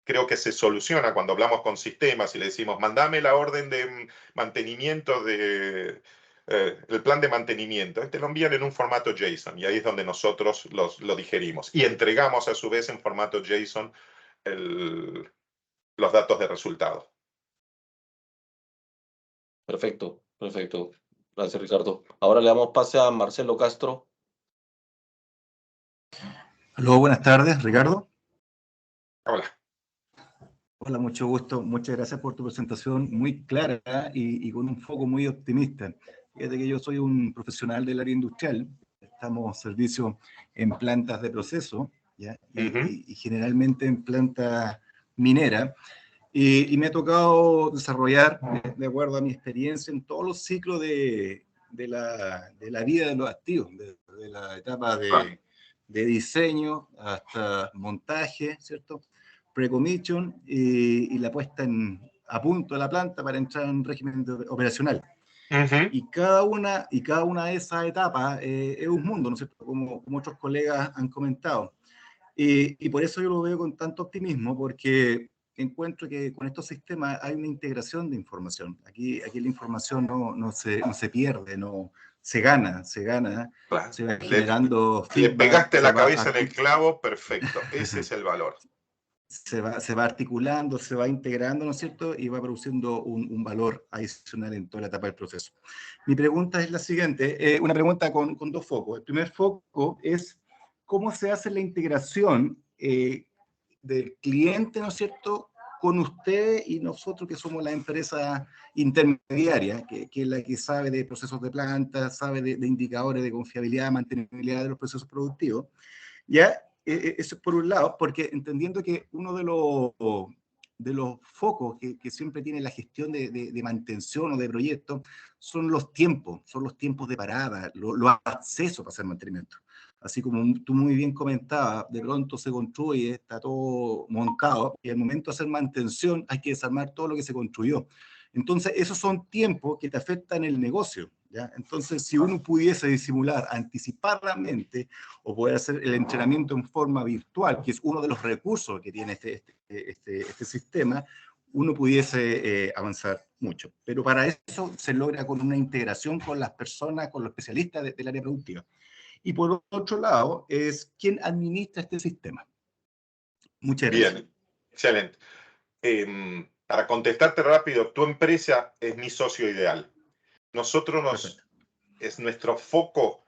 Speaker 1: creo que se soluciona cuando hablamos con sistemas y le decimos, mandame la orden de mantenimiento el plan de mantenimiento. Te lo envían en un formato JSON y ahí es donde nosotros lo digerimos. Y entregamos a su vez en formato JSON los datos de resultado.
Speaker 3: Perfecto, perfecto. Gracias, Ricardo. Ahora le damos pase a Marcelo Castro.
Speaker 8: Aló, buenas tardes, Ricardo.
Speaker 1: Hola.
Speaker 8: Hola, mucho gusto. Muchas gracias por tu presentación muy clara y con un foco muy optimista. Fíjate que yo soy un profesional del área industrial. Estamos servicio en plantas de proceso, ¿ya? Y generalmente en plantas mineras. Y me ha tocado desarrollar, de acuerdo a mi experiencia, en todos los ciclos de la vida de los activos, de la etapa de diseño hasta montaje, ¿cierto? Pre-commission y la puesta a punto de la planta para entrar en régimen operacional. Y cada una de esas etapas es un mundo, ¿no es cierto? Como otros colegas han comentado. Y por eso yo lo veo con tanto optimismo, porque encuentro que con estos sistemas hay una integración de información. Aquí la información no se pierde, se gana,
Speaker 1: Claro.
Speaker 8: se va generando feedback.
Speaker 1: Le pegaste la cabeza en el clavo, perfecto. Ese es el valor.
Speaker 8: Se va articulando, se va integrando, ¿no es cierto? Y va produciendo un valor adicional en toda la etapa del proceso. Mi pregunta es la siguiente, una pregunta con dos focos. El primer foco es cómo se hace la integración del cliente, ¿no es cierto?, con ustedes y nosotros que somos la empresa intermediaria, que es la que sabe de procesos de planta, sabe de indicadores de confiabilidad, mantenibilidad de los procesos productivos. ¿Ya? Eso es por un lado, porque entendiendo que uno de los focos que siempre tiene la gestión de mantención o de proyectos son los tiempos de parada, los accesos para hacer mantenimiento. Así como tú muy bien comentabas, de pronto se construye, está todo montado, y al momento de hacer mantención hay que desarmar todo lo que se construyó. Entonces, esos son tiempos que te afectan el negocio, ¿ya? Entonces, si uno pudiese disimular anticipadamente o poder hacer el entrenamiento en forma virtual, que es uno de los recursos que tiene este sistema, uno pudiese avanzar mucho. Pero para eso se logra con una integración con las personas, con los especialistas del área productiva. Y por otro lado, es quién administra este sistema. Muchas gracias.
Speaker 1: Bien, excelente. Para contestarte rápido, tu empresa es mi socio ideal. Nosotros nuestro foco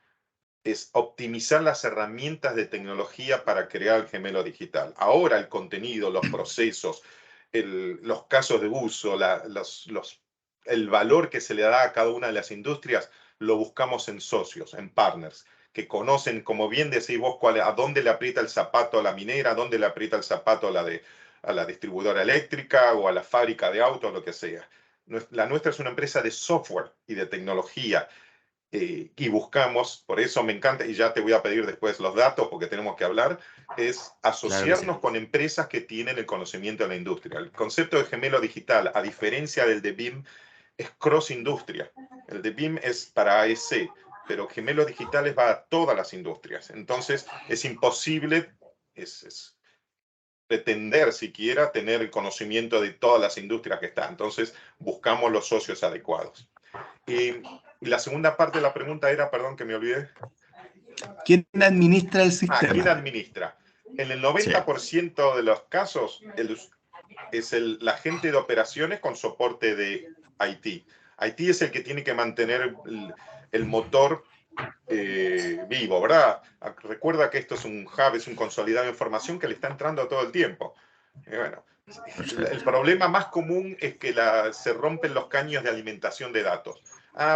Speaker 1: es optimizar las herramientas de tecnología para crear el gemelo digital. Ahora el contenido, los procesos, los casos de uso, el valor que se le da a cada una de las industrias, lo buscamos en socios, en partners, que conocen, como bien decís vos, a dónde le aprieta el zapato a la minera, a dónde le aprieta el zapato a la distribuidora eléctrica o a la fábrica de autos, lo que sea. La nuestra es una empresa de software y de tecnología. Y buscamos, por eso me encanta, y ya te voy a pedir después los datos porque tenemos que hablar, es asociarnos con empresas que tienen el conocimiento de la industria. El concepto de gemelo digital, a diferencia del de BIM, es cross-industria. El de BIM es para AEC, pero gemelo digital es para todas las industrias. Entonces, es imposible pretender siquiera tener el conocimiento de todas las industrias que están. Entonces, buscamos los socios adecuados. Y la segunda parte de la pregunta era, perdón que me olvidé.
Speaker 8: ¿Quién administra el sistema?
Speaker 1: ¿Quién administra? En el 90% de los casos es la gente de operaciones con soporte de IT. IT es el que tiene que mantener el motor vivo, ¿verdad? Recuerda que esto es un hub, es un consolidado de información que le está entrando todo el tiempo. Bueno, el problema más común es que se rompen los caños de alimentación de datos.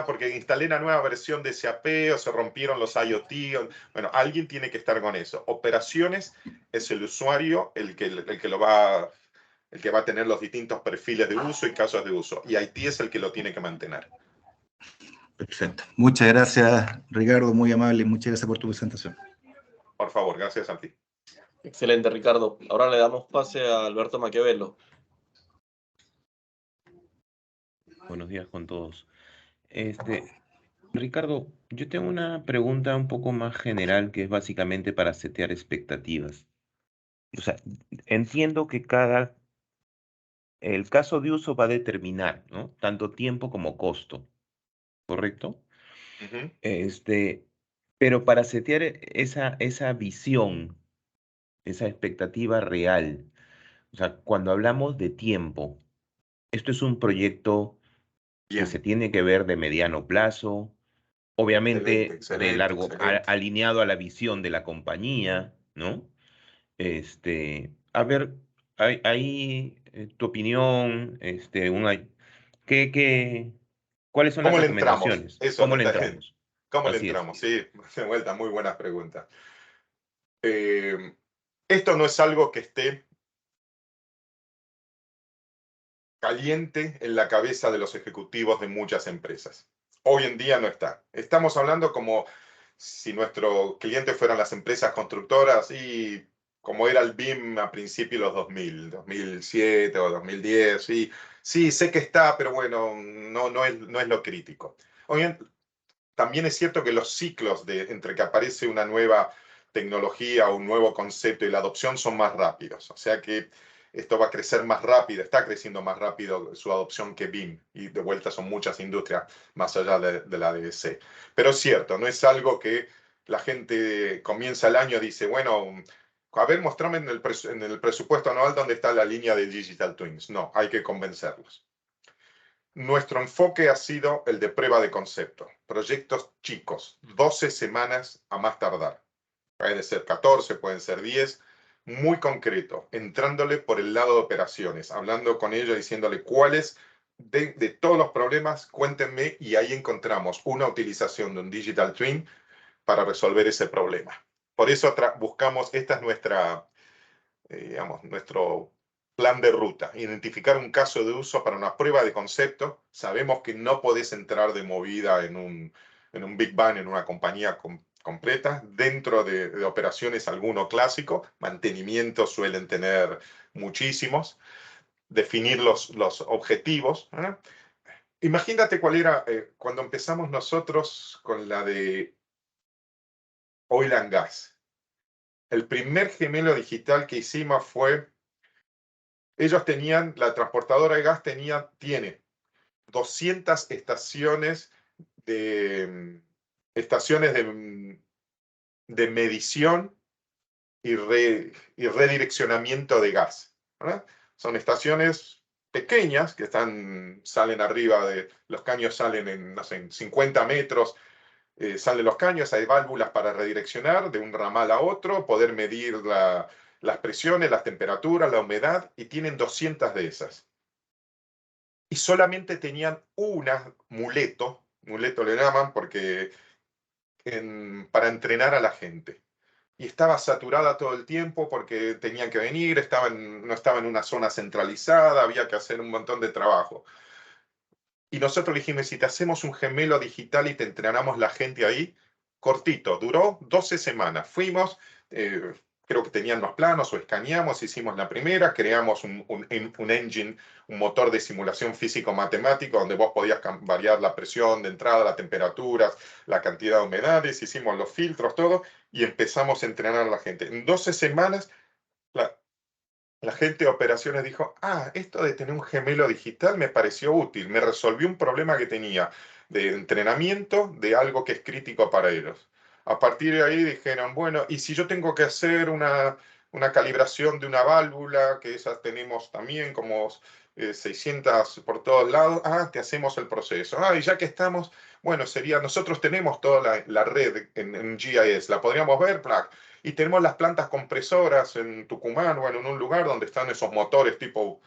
Speaker 1: Porque instalé una nueva versión de SAP o se rompieron los IoT. Bueno, alguien tiene que estar con eso. Operaciones es el usuario el que va a tener los distintos perfiles de uso y casos de uso. Y IT es el que lo tiene que mantener.
Speaker 8: Perfecto. Muchas gracias, Ricardo. Muy amable y muchas gracias por tu presentación.
Speaker 1: Por favor, gracias a ti.
Speaker 3: Excelente, Ricardo. Ahora le damos pase a Alberto Maquiavelo.
Speaker 9: Buenos días con todos. Ricardo, yo tengo una pregunta un poco más general que es básicamente para setear expectativas. O sea, entiendo que el caso de uso va a determinar, ¿no? Tanto tiempo como costo, ¿correcto?
Speaker 1: Uh-huh.
Speaker 9: Pero para setear esa visión, esa expectativa real, o sea, cuando hablamos de tiempo, esto es un proyecto que se tiene que ver de mediano plazo, obviamente de largo, alineado a la visión de la compañía, ¿no? A ver, ahí tu opinión, ¿cuáles son las recomendaciones? ¿Cómo le entramos?
Speaker 1: ¿Cómo le entramos? Sí, de vuelta, muy buenas preguntas. Esto no es algo que esté caliente en la cabeza de los ejecutivos de muchas empresas. Hoy en día no está. Estamos hablando como si nuestro cliente fueran las empresas constructoras y como era el BIM a principios de los 2000, 2007 o 2010. Sí, sé que está, pero bueno, no es lo crítico. Hoy también es cierto que los ciclos entre que aparece una nueva tecnología o un nuevo concepto y la adopción son más rápidos. O sea que esto va a crecer más rápido, está creciendo más rápido su adopción que BIM. Y de vuelta son muchas industrias más allá de la DDC. Pero es cierto, no es algo que la gente comienza el año y dice, bueno, a ver, mostrame en el presupuesto anual dónde está la línea de Digital Twins. No, hay que convencerlos. Nuestro enfoque ha sido el de prueba de concepto. Proyectos chicos, 12 semanas a más tardar. Pueden ser 14, pueden ser 10. Muy concreto, entrándole por el lado de operaciones, hablando con ellos, diciéndole cuáles de todos los problemas, cuéntenme, y ahí encontramos una utilización de un Digital Twin para resolver ese problema. Por eso buscamos, esta es nuestro plan de ruta, identificar un caso de uso para una prueba de concepto. Sabemos que no podés entrar de movida en un Big Bang, en una compañía completa. Dentro de operaciones, alguno clásico, mantenimiento suelen tener muchísimos. Definir los objetivos. Imagínate cuál era cuando empezamos nosotros con la de Oil and Gas. El primer gemelo digital que hicimos fue ellos tenían, la transportadora de gas tiene 200 estaciones de medición y redireccionamiento de gas, ¿verdad? Son estaciones pequeñas que salen arriba de los caños, salen en, no sé, en 50 metros, salen los caños, hay válvulas para redireccionar de un ramal a otro, poder medir las presiones, las temperaturas, la humedad, y tienen 200 de esas. Y solamente tenían una muleto le llaman, porque para entrenar a la gente. Y estaba saturada todo el tiempo porque tenían que venir, no estaba en una zona centralizada, había que hacer un montón de trabajo. Y nosotros dijimos, si te hacemos un gemelo digital y te entrenamos la gente ahí, cortito, duró 12 semanas. Fuimos, creo que tenían los planos, o escaneamos, hicimos la primera, creamos un engine, un motor de simulación físico-matemático, donde vos podías variar la presión de entrada, la temperatura, la cantidad de humedades, hicimos los filtros, todo, y empezamos a entrenar a la gente. En 12 semanas, la gente de operaciones dijo, esto de tener un gemelo digital me pareció útil, me resolvió un problema que tenía de entrenamiento de algo que es crítico para ellos. A partir de ahí dijeron, bueno, y si yo tengo que hacer una calibración de una válvula, que esas tenemos también como 600 por todos lados, te hacemos el proceso. Y ya que estamos, bueno, nosotros tenemos toda la red en GIS, la podríamos ver, y tenemos las plantas compresoras en Tucumán, bueno, en un lugar donde están esos motores tipo,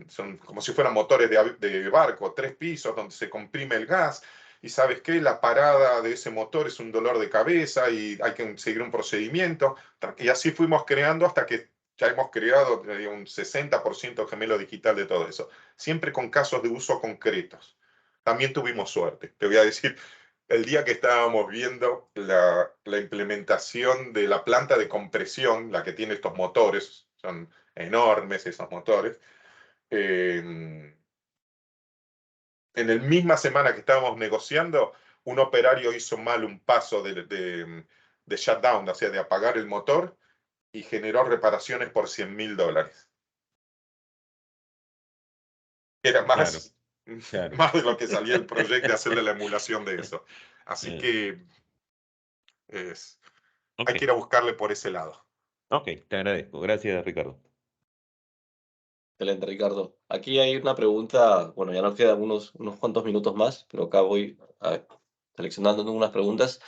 Speaker 1: son como si fueran motores de barco, 3 pisos, donde se comprime el gas, y ¿sabes qué? La parada de ese motor es un dolor de cabeza y hay que seguir un procedimiento. Y así fuimos creando hasta que ya hemos creado un 60% gemelo digital de todo eso, siempre con casos de uso concretos. También tuvimos suerte, te voy a decir. El día que estábamos viendo la implementación de la planta de compresión, la que tiene estos motores, son enormes esos motores, en la misma semana que estábamos negociando, un operario hizo mal un paso de shutdown, o sea, de apagar el motor, y generó reparaciones por $100.000. Era más,
Speaker 9: Claro.
Speaker 1: más de lo que salía el proyecto de hacerle la emulación de eso. Así que hay que ir a buscarle por ese lado.
Speaker 9: Ok, te agradezco. Gracias, Ricardo.
Speaker 3: Excelente, Ricardo. Aquí hay una pregunta, bueno, ya nos quedan unos cuantos minutos más, pero acá voy seleccionando unas preguntas.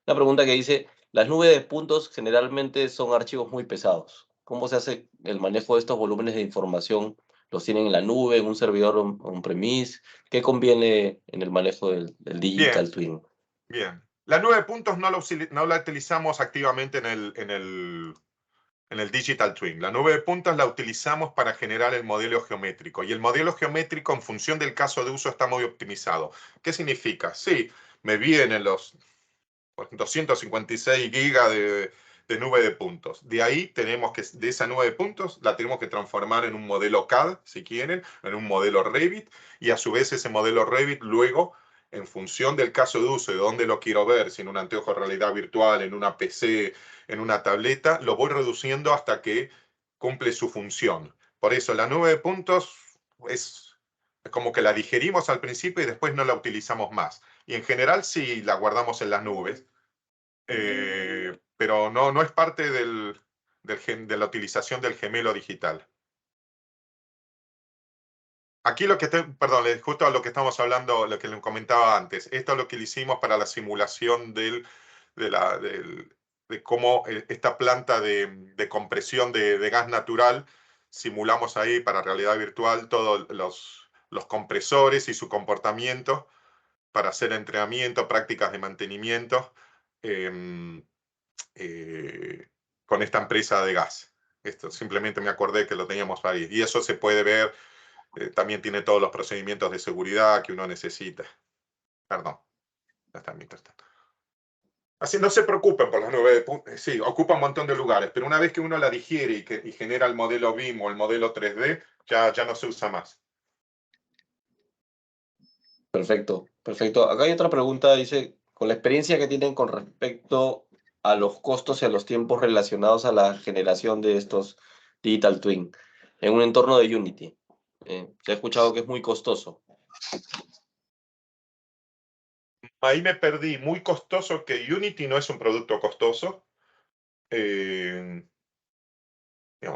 Speaker 3: Una pregunta que dice, las nubes de puntos generalmente son archivos muy pesados. ¿Cómo se hace el manejo de estos volúmenes de información? ¿Los tienen en la nube, en un servidor on-premise? ¿Qué conviene en el manejo del Digital Twin?
Speaker 1: Bien. La nube de puntos no la utilizamos activamente en el Digital Twin. La nube de puntos la utilizamos para generar el modelo geométrico. Y el modelo geométrico, en función del caso de uso, está muy optimizado. ¿Qué significa? Sí, me vienen los 256 gigas de nube de puntos. De ahí de esa nube de puntos, la tenemos que transformar en un modelo CAD, si quieren, en un modelo Revit, y a su vez ese modelo Revit luego, en función del caso de uso y de dónde lo quiero ver, si en un anteojo de realidad virtual, en una PC, en una tableta, lo voy reduciendo hasta que cumple su función. Por eso la nube de puntos es como que la digerimos al principio y después no la utilizamos más. Y en general sí la guardamos en las nubes, pero no es parte de la utilización del gemelo digital. Aquí perdón, justo a lo que estamos hablando, lo que les comentaba antes, esto es lo que le hicimos para la simulación de cómo esta planta de compresión de gas natural, simulamos ahí para realidad virtual todos los compresores y su comportamiento para hacer entrenamiento, prácticas de mantenimiento con esta empresa de gas. Esto simplemente me acordé que lo teníamos ahí. Y eso se puede ver. También tiene todos los procedimientos de seguridad que uno necesita. Perdón. Ya está, mientras tanto. Así no se preocupen por las nubes de puntos. Sí, ocupa un montón de lugares, pero una vez que uno la digiere y genera el modelo BIM o el modelo 3D, ya no se usa más.
Speaker 3: Perfecto, perfecto. Acá hay otra pregunta, dice, con la experiencia que tienen con respecto a los costos y a los tiempos relacionados a la generación de estos Digital Twin, en un entorno de Unity. Se ha escuchado que es muy costoso.
Speaker 1: Ahí me perdí. Muy costoso, que Unity no es un producto costoso. Digamos,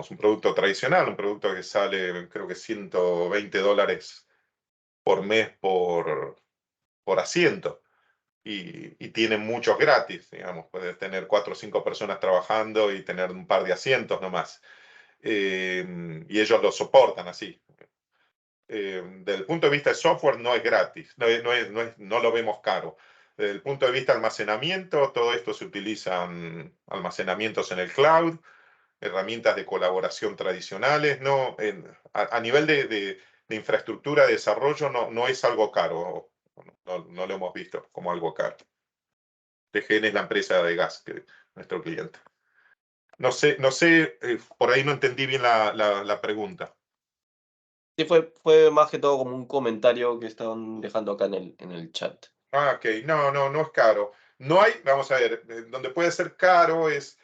Speaker 1: un producto tradicional, un producto que sale, creo que $120 por mes por asiento. Y tiene muchos gratis, digamos. Puedes tener 4 o 5 personas trabajando y tener un par de asientos nomás. Y ellos lo soportan así. Desde el punto de vista de software no es gratis, no lo vemos caro. Desde el punto de vista de almacenamiento, todo esto se utilizan almacenamientos en el cloud, herramientas de colaboración tradicionales, ¿no? A nivel de infraestructura de desarrollo no es algo caro, no lo hemos visto como algo caro. TGN es la empresa de gas, que nuestro cliente. No sé, por ahí no entendí bien la pregunta.
Speaker 3: Sí, fue más que todo como un comentario que estaban dejando acá en el chat.
Speaker 1: Ok, no es caro. No hay, vamos a ver, donde puede ser caro es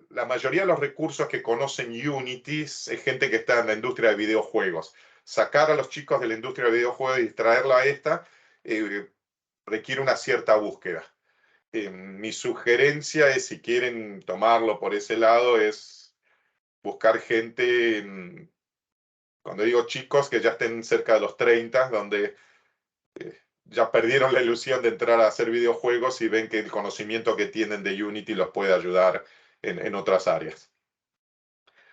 Speaker 1: la mayoría de los recursos que conocen Unity es gente que está en la industria de videojuegos. Sacar a los chicos de la industria de videojuegos y traerla a esta requiere una cierta búsqueda. Mi sugerencia es, si quieren tomarlo por ese lado, es buscar gente, cuando digo chicos, que ya estén cerca de los 30, donde ya perdieron la ilusión de entrar a hacer videojuegos y ven que el conocimiento que tienen de Unity los puede ayudar en otras áreas.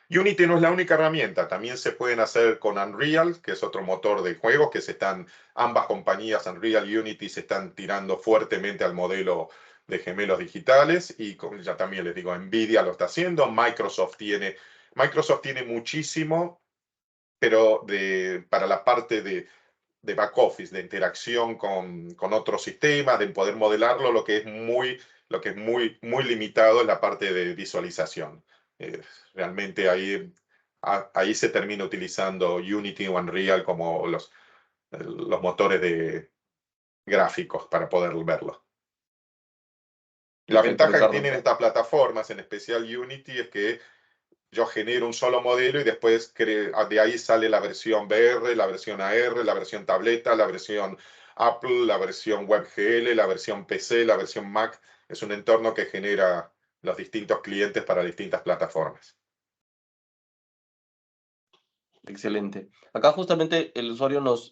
Speaker 1: Unity no es la única herramienta, también se pueden hacer con Unreal, que es otro motor de juegos, ambas compañías, Unreal y Unity, se están tirando fuertemente al modelo de gemelos digitales, y ya también les digo, Nvidia lo está haciendo, Microsoft tiene muchísimo, pero para la parte de back office, de interacción con otros sistemas, de poder modelarlo, lo que es muy limitado es la parte de visualización. Realmente ahí se termina utilizando Unity o Unreal como los motores de gráficos para poder verlo. La
Speaker 3: Perfecto,
Speaker 1: ventaja que
Speaker 3: Ricardo.
Speaker 1: tienen estas plataformas, en especial Unity, es que yo genero un solo modelo y después de ahí sale la versión VR, la versión AR, la versión tableta, la versión Apple, la versión WebGL, la versión PC, la versión Mac. Es un entorno que genera los distintos clientes para distintas plataformas.
Speaker 3: Excelente. Acá justamente el usuario nos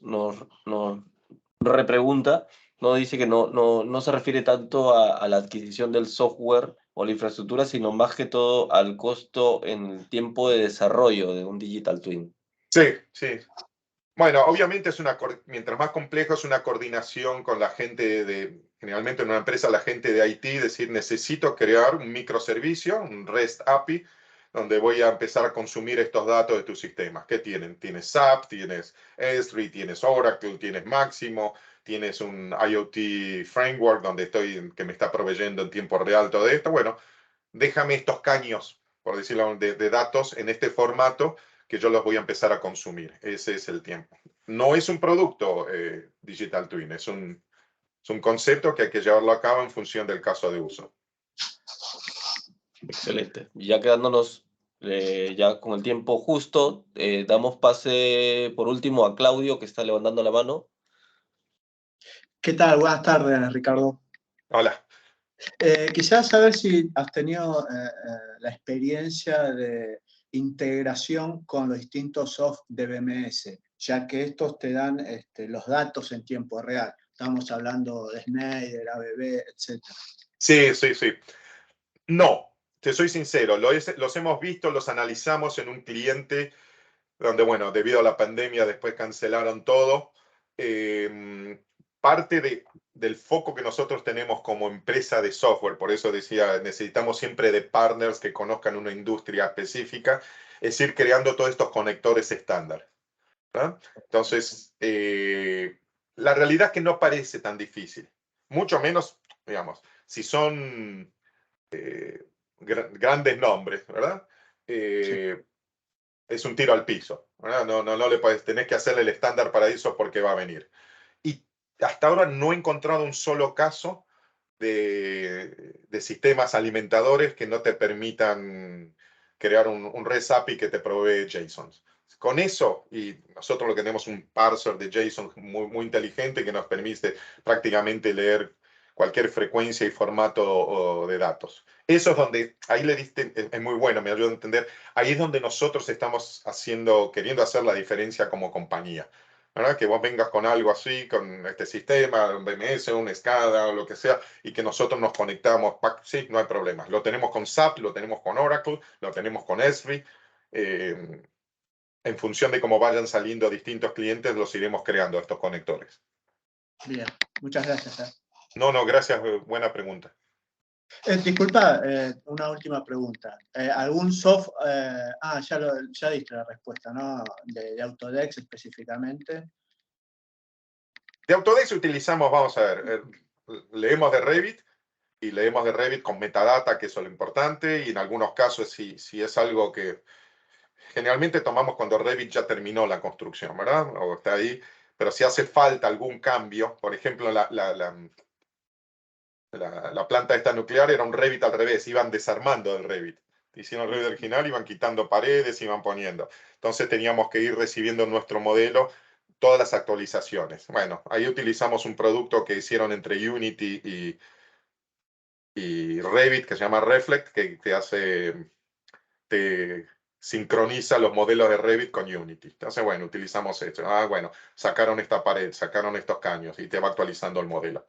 Speaker 3: repregunta, no dice que no se refiere tanto a la adquisición del software o la infraestructura, sino más que todo al costo en el tiempo de desarrollo de un Digital Twin.
Speaker 1: Sí. Bueno, obviamente mientras más complejo es una coordinación con la gente generalmente en una empresa, la gente de IT, decir, necesito crear un microservicio, un REST API, donde voy a empezar a consumir estos datos de tus sistemas. ¿Qué tienen? Tienes SAP, tienes Esri, tienes Oracle, tienes Máximo, tienes un IoT framework que me está proveyendo en tiempo real todo esto. Bueno, déjame estos caños, por decirlo, de datos en este formato, que yo los voy a empezar a consumir. Ese es el tiempo. No es un producto Digital Twin, es un concepto que hay que llevarlo a cabo en función del caso de uso.
Speaker 3: Excelente. Y ya quedándonos ya con el tiempo justo, damos pase por último a Claudio, que está levantando la mano.
Speaker 2: ¿Qué tal? Buenas tardes, Ricardo.
Speaker 1: Hola.
Speaker 2: Quisiera saber si has tenido la experiencia de integración con los distintos soft de BMS, ya que estos te dan los datos en tiempo real. Estamos hablando de Schneider, ABB, etc.
Speaker 1: Sí. No, te soy sincero, los hemos visto, los analizamos en un cliente donde, bueno, debido a la pandemia después cancelaron todo. Parte del foco que nosotros tenemos como empresa de software, por eso decía, necesitamos siempre de partners que conozcan una industria específica, es ir creando todos estos conectores estándar, ¿no? Entonces, la realidad es que no parece tan difícil, mucho menos, digamos, si son grandes nombres, ¿verdad? Es un tiro al piso, ¿verdad? No le tenés que hacerle el estándar para eso porque va a venir. Y hasta ahora no he encontrado un solo caso de sistemas alimentadores que no te permitan crear un REST API que te provee JSON. Con eso, y nosotros lo que tenemos un parser de JSON muy inteligente que nos permite prácticamente leer cualquier frecuencia y formato de datos. Eso es donde, ahí le diste, es muy bueno, me ayuda a entender, ahí es donde nosotros estamos queriendo hacer la diferencia como compañía. ¿Verdad? Que vos vengas con algo así, con este sistema, un BMS, un SCADA o lo que sea, y que nosotros nos conectamos, sí, no hay problema. Lo tenemos con SAP, lo tenemos con Oracle, lo tenemos con Esri. En función de cómo vayan saliendo distintos clientes, los iremos creando estos conectores.
Speaker 2: Bien, muchas gracias.
Speaker 1: No, gracias, buena pregunta.
Speaker 2: Disculpa, una última pregunta. ¿Algún ya diste la respuesta, ¿no? De Autodesk específicamente.
Speaker 1: De Autodesk utilizamos, vamos a ver, leemos de Revit y leemos de Revit con metadata, que eso es lo importante, y en algunos casos si es algo que generalmente tomamos cuando Revit ya terminó la construcción, ¿verdad? O está ahí, pero si hace falta algún cambio, por ejemplo, la planta esta nuclear era un Revit al revés, iban desarmando el Revit. Hicieron el Revit original, iban quitando paredes, iban poniendo. Entonces teníamos que ir recibiendo en nuestro modelo todas las actualizaciones. Bueno, ahí utilizamos un producto que hicieron entre Unity y Revit, que se llama Reflect, que te sincroniza los modelos de Revit con Unity. Entonces, bueno, utilizamos esto. Bueno, sacaron esta pared, sacaron estos caños y te va actualizando el modelo.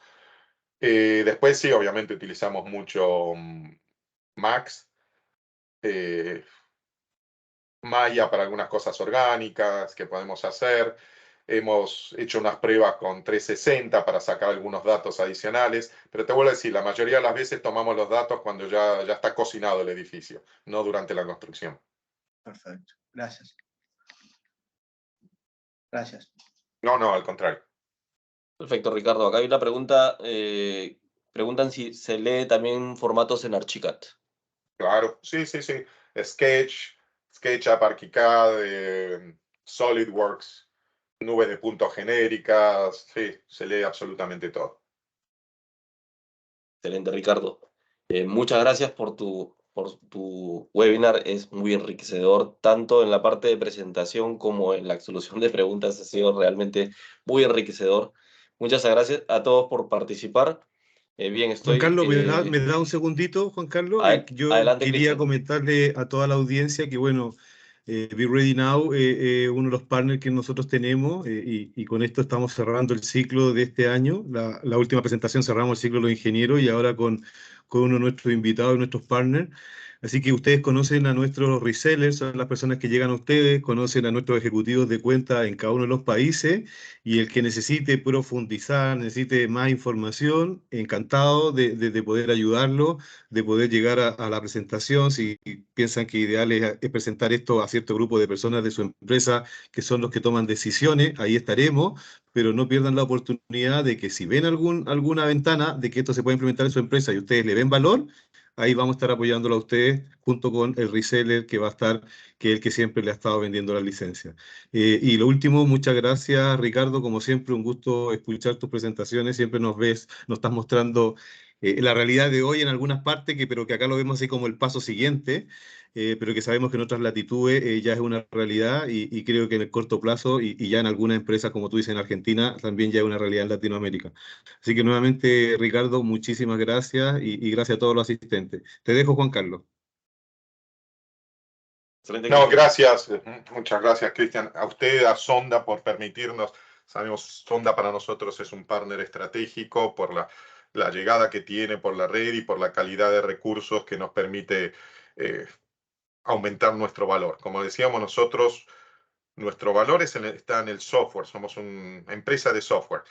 Speaker 1: Después sí, obviamente utilizamos mucho Max, Maya para algunas cosas orgánicas que podemos hacer. Hemos hecho unas pruebas con 360 para sacar algunos datos adicionales, pero te vuelvo a decir, la mayoría de las veces tomamos los datos cuando ya está cocinado el edificio, no durante la construcción.
Speaker 2: Perfecto, gracias. Gracias.
Speaker 1: No, al contrario.
Speaker 3: Perfecto, Ricardo. Acá hay una pregunta. Preguntan si se lee también formatos en Archicad.
Speaker 1: Claro, sí. SketchUp, ArchiCAD, SolidWorks, nubes de puntos genéricas, sí, se lee absolutamente todo.
Speaker 3: Excelente, Ricardo. Muchas gracias por tu webinar. Es muy enriquecedor, tanto en la parte de presentación como en la solución de preguntas. Ha sido realmente muy enriquecedor. Muchas gracias a todos por participar.
Speaker 4: Juan Carlos, ¿me da un segundito, Juan Carlos? Yo
Speaker 3: adelante,
Speaker 4: quería
Speaker 3: Cristian.
Speaker 4: comentarle a toda la audiencia que, bueno, Be Ready Now, uno de los partners que nosotros tenemos, y con esto estamos cerrando el ciclo de este año. La última presentación cerramos el ciclo de los ingenieros y ahora con uno de nuestros invitados y nuestros partners. Así que ustedes conocen a nuestros resellers, son las personas que llegan a ustedes, conocen a nuestros ejecutivos de cuenta en cada uno de los países, y el que necesite profundizar, necesite más información, encantado de poder ayudarlo, de poder llegar a la presentación. Si piensan que ideal es presentar esto a cierto grupo de personas de su empresa que son los que toman decisiones, ahí estaremos, pero no pierdan la oportunidad de que si ven alguna ventana de que esto se puede implementar en su empresa y ustedes le ven valor, ahí vamos a estar apoyándolo a ustedes junto con el reseller que va a estar, que es el que siempre le ha estado vendiendo la licencia. Y lo último, muchas gracias, Ricardo. Como siempre, un gusto escuchar tus presentaciones. Siempre nos estás mostrando la realidad de hoy en algunas partes, pero que acá lo vemos así como el paso siguiente, pero que sabemos que en otras latitudes ya es una realidad, y creo que en el corto plazo y ya en algunas empresas, como tú dices, en Argentina, también ya es una realidad en Latinoamérica. Así que nuevamente, Ricardo, muchísimas gracias y gracias a todos los asistentes. Te dejo, Juan Carlos.
Speaker 1: No, gracias, muchas gracias, Cristian. A usted, a Sonda, por permitirnos. Sabemos, Sonda para nosotros es un partner estratégico por la llegada que tiene, por la red y por la calidad de recursos que nos permite aumentar nuestro valor. Como decíamos nosotros, nuestro valor está en el software. Somos una empresa de software.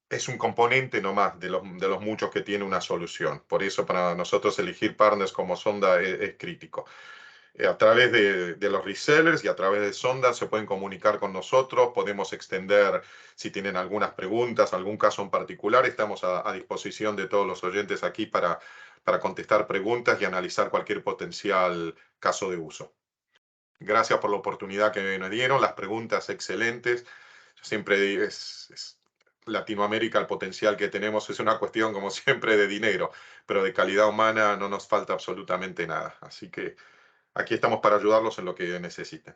Speaker 1: Es un componente nomás de los muchos que tiene una solución. Por eso para nosotros elegir partners como Sonda es crítico. A través de los resellers y a través de Sonda se pueden comunicar con nosotros, podemos extender si tienen algunas preguntas, algún caso en particular, estamos a disposición de todos los oyentes aquí para contestar preguntas y analizar cualquier potencial caso de uso. Gracias por la oportunidad que me dieron, las preguntas excelentes. Siempre es Latinoamérica, el potencial que tenemos es una cuestión, como siempre, de dinero, pero de calidad humana no nos falta absolutamente nada. Así que aquí estamos para ayudarlos en lo que necesiten.